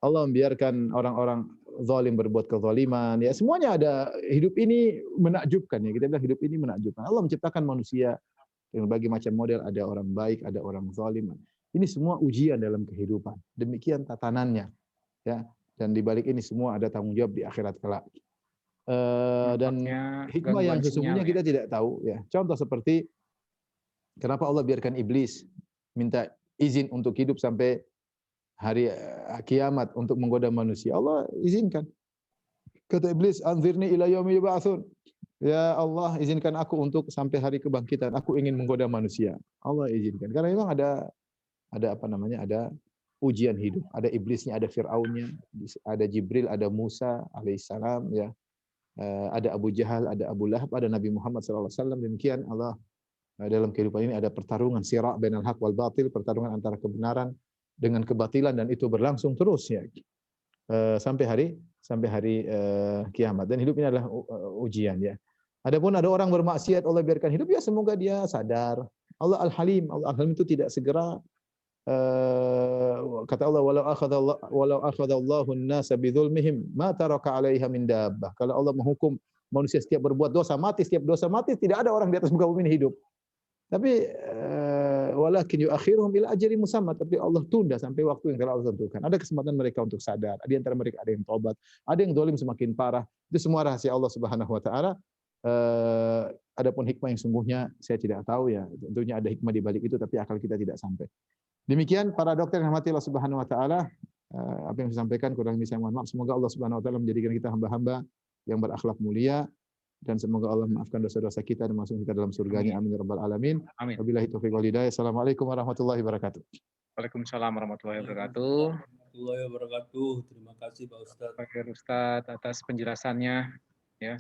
Allah membiarkan orang-orang zalim berbuat kezaliman. Ya, semuanya ada. Hidup ini menakjubkan ya. Kita bilang hidup ini menakjubkan. Allah menciptakan manusia dengan berbagai macam model. Ada orang baik, ada orang zalim. Ini semua ujian dalam kehidupan. Demikian tatanannya, ya. Dan di balik ini semua ada tanggung jawab di akhirat kelak. Dan hikmah yang sesungguhnya kita tidak tahu, ya. Contoh seperti kenapa Allah biarkan iblis minta izin untuk hidup sampai hari kiamat untuk menggoda manusia. Allah izinkan. Kata iblis, "Anzirni ila yaumi yub'atsun." Ya Allah, izinkan aku untuk sampai hari kebangkitan. Aku ingin menggoda manusia. Allah izinkan. Karena memang ada apa namanya? Ada ujian hidup. Ada iblisnya, ada Fir'aunnya, ada Jibril, ada Musa alaihissalam, ya. Ada Abu Jahal, ada Abu Lahab, ada Nabi Muhammad SAW. Demikian Allah dalam kehidupan ini ada pertarungan sira' bainal haq wal batil, pertarungan antara kebenaran dengan kebatilan, dan itu berlangsung terus, ya. Sampai hari kiamat. Dan hidup ini adalah ujian, ya. Adapun ada orang bermaksiat, Allah biarkan hidup, ya semoga dia sadar. Allah Al-Halim, Allah Al-Halim itu tidak segera, kata Allah, walau akhadallahu an-nasa bidzulmihim ma taraka 'alaiha min dabbah. Kalau Allah menghukum manusia setiap berbuat dosa mati, setiap dosa mati, tidak ada orang di atas muka bumi ini hidup. Tapi walakin yuakhiruhum ila ajalin musamma, tapi Allah tunda sampai waktu yang telah Allah tentukan. Ada kesempatan mereka untuk sadar. Di antara mereka ada yang taubat, ada yang zalim semakin parah. Itu semua rahasia Allah Subhanahu wa taala. Adapun hikmah yang sungguhnya saya tidak tahu, ya. Tentunya ada hikmah di balik itu, tapi akal kita tidak sampai. Demikian para dokter yang rahmati Allah Subhanahu wa taala, apa yang saya sampaikan kurang lebih saya mohon maaf. Semoga Allah Subhanahu wa taala menjadikan kita hamba-hamba yang berakhlak mulia, dan semoga Allah memaafkan dosa-dosa kita dan masuk kita dalam surganya. Amin ya rabbal alamin. Wabillahi taufiq wal hidayah. Assalamualaikum warahmatullahi wabarakatuh. Waalaikumsalam warahmatullahi wabarakatuh. Warahmatullahi wabarakatuh. Terima kasih Pak Ustadz. Pak Ustadz atas penjelasannya, ya.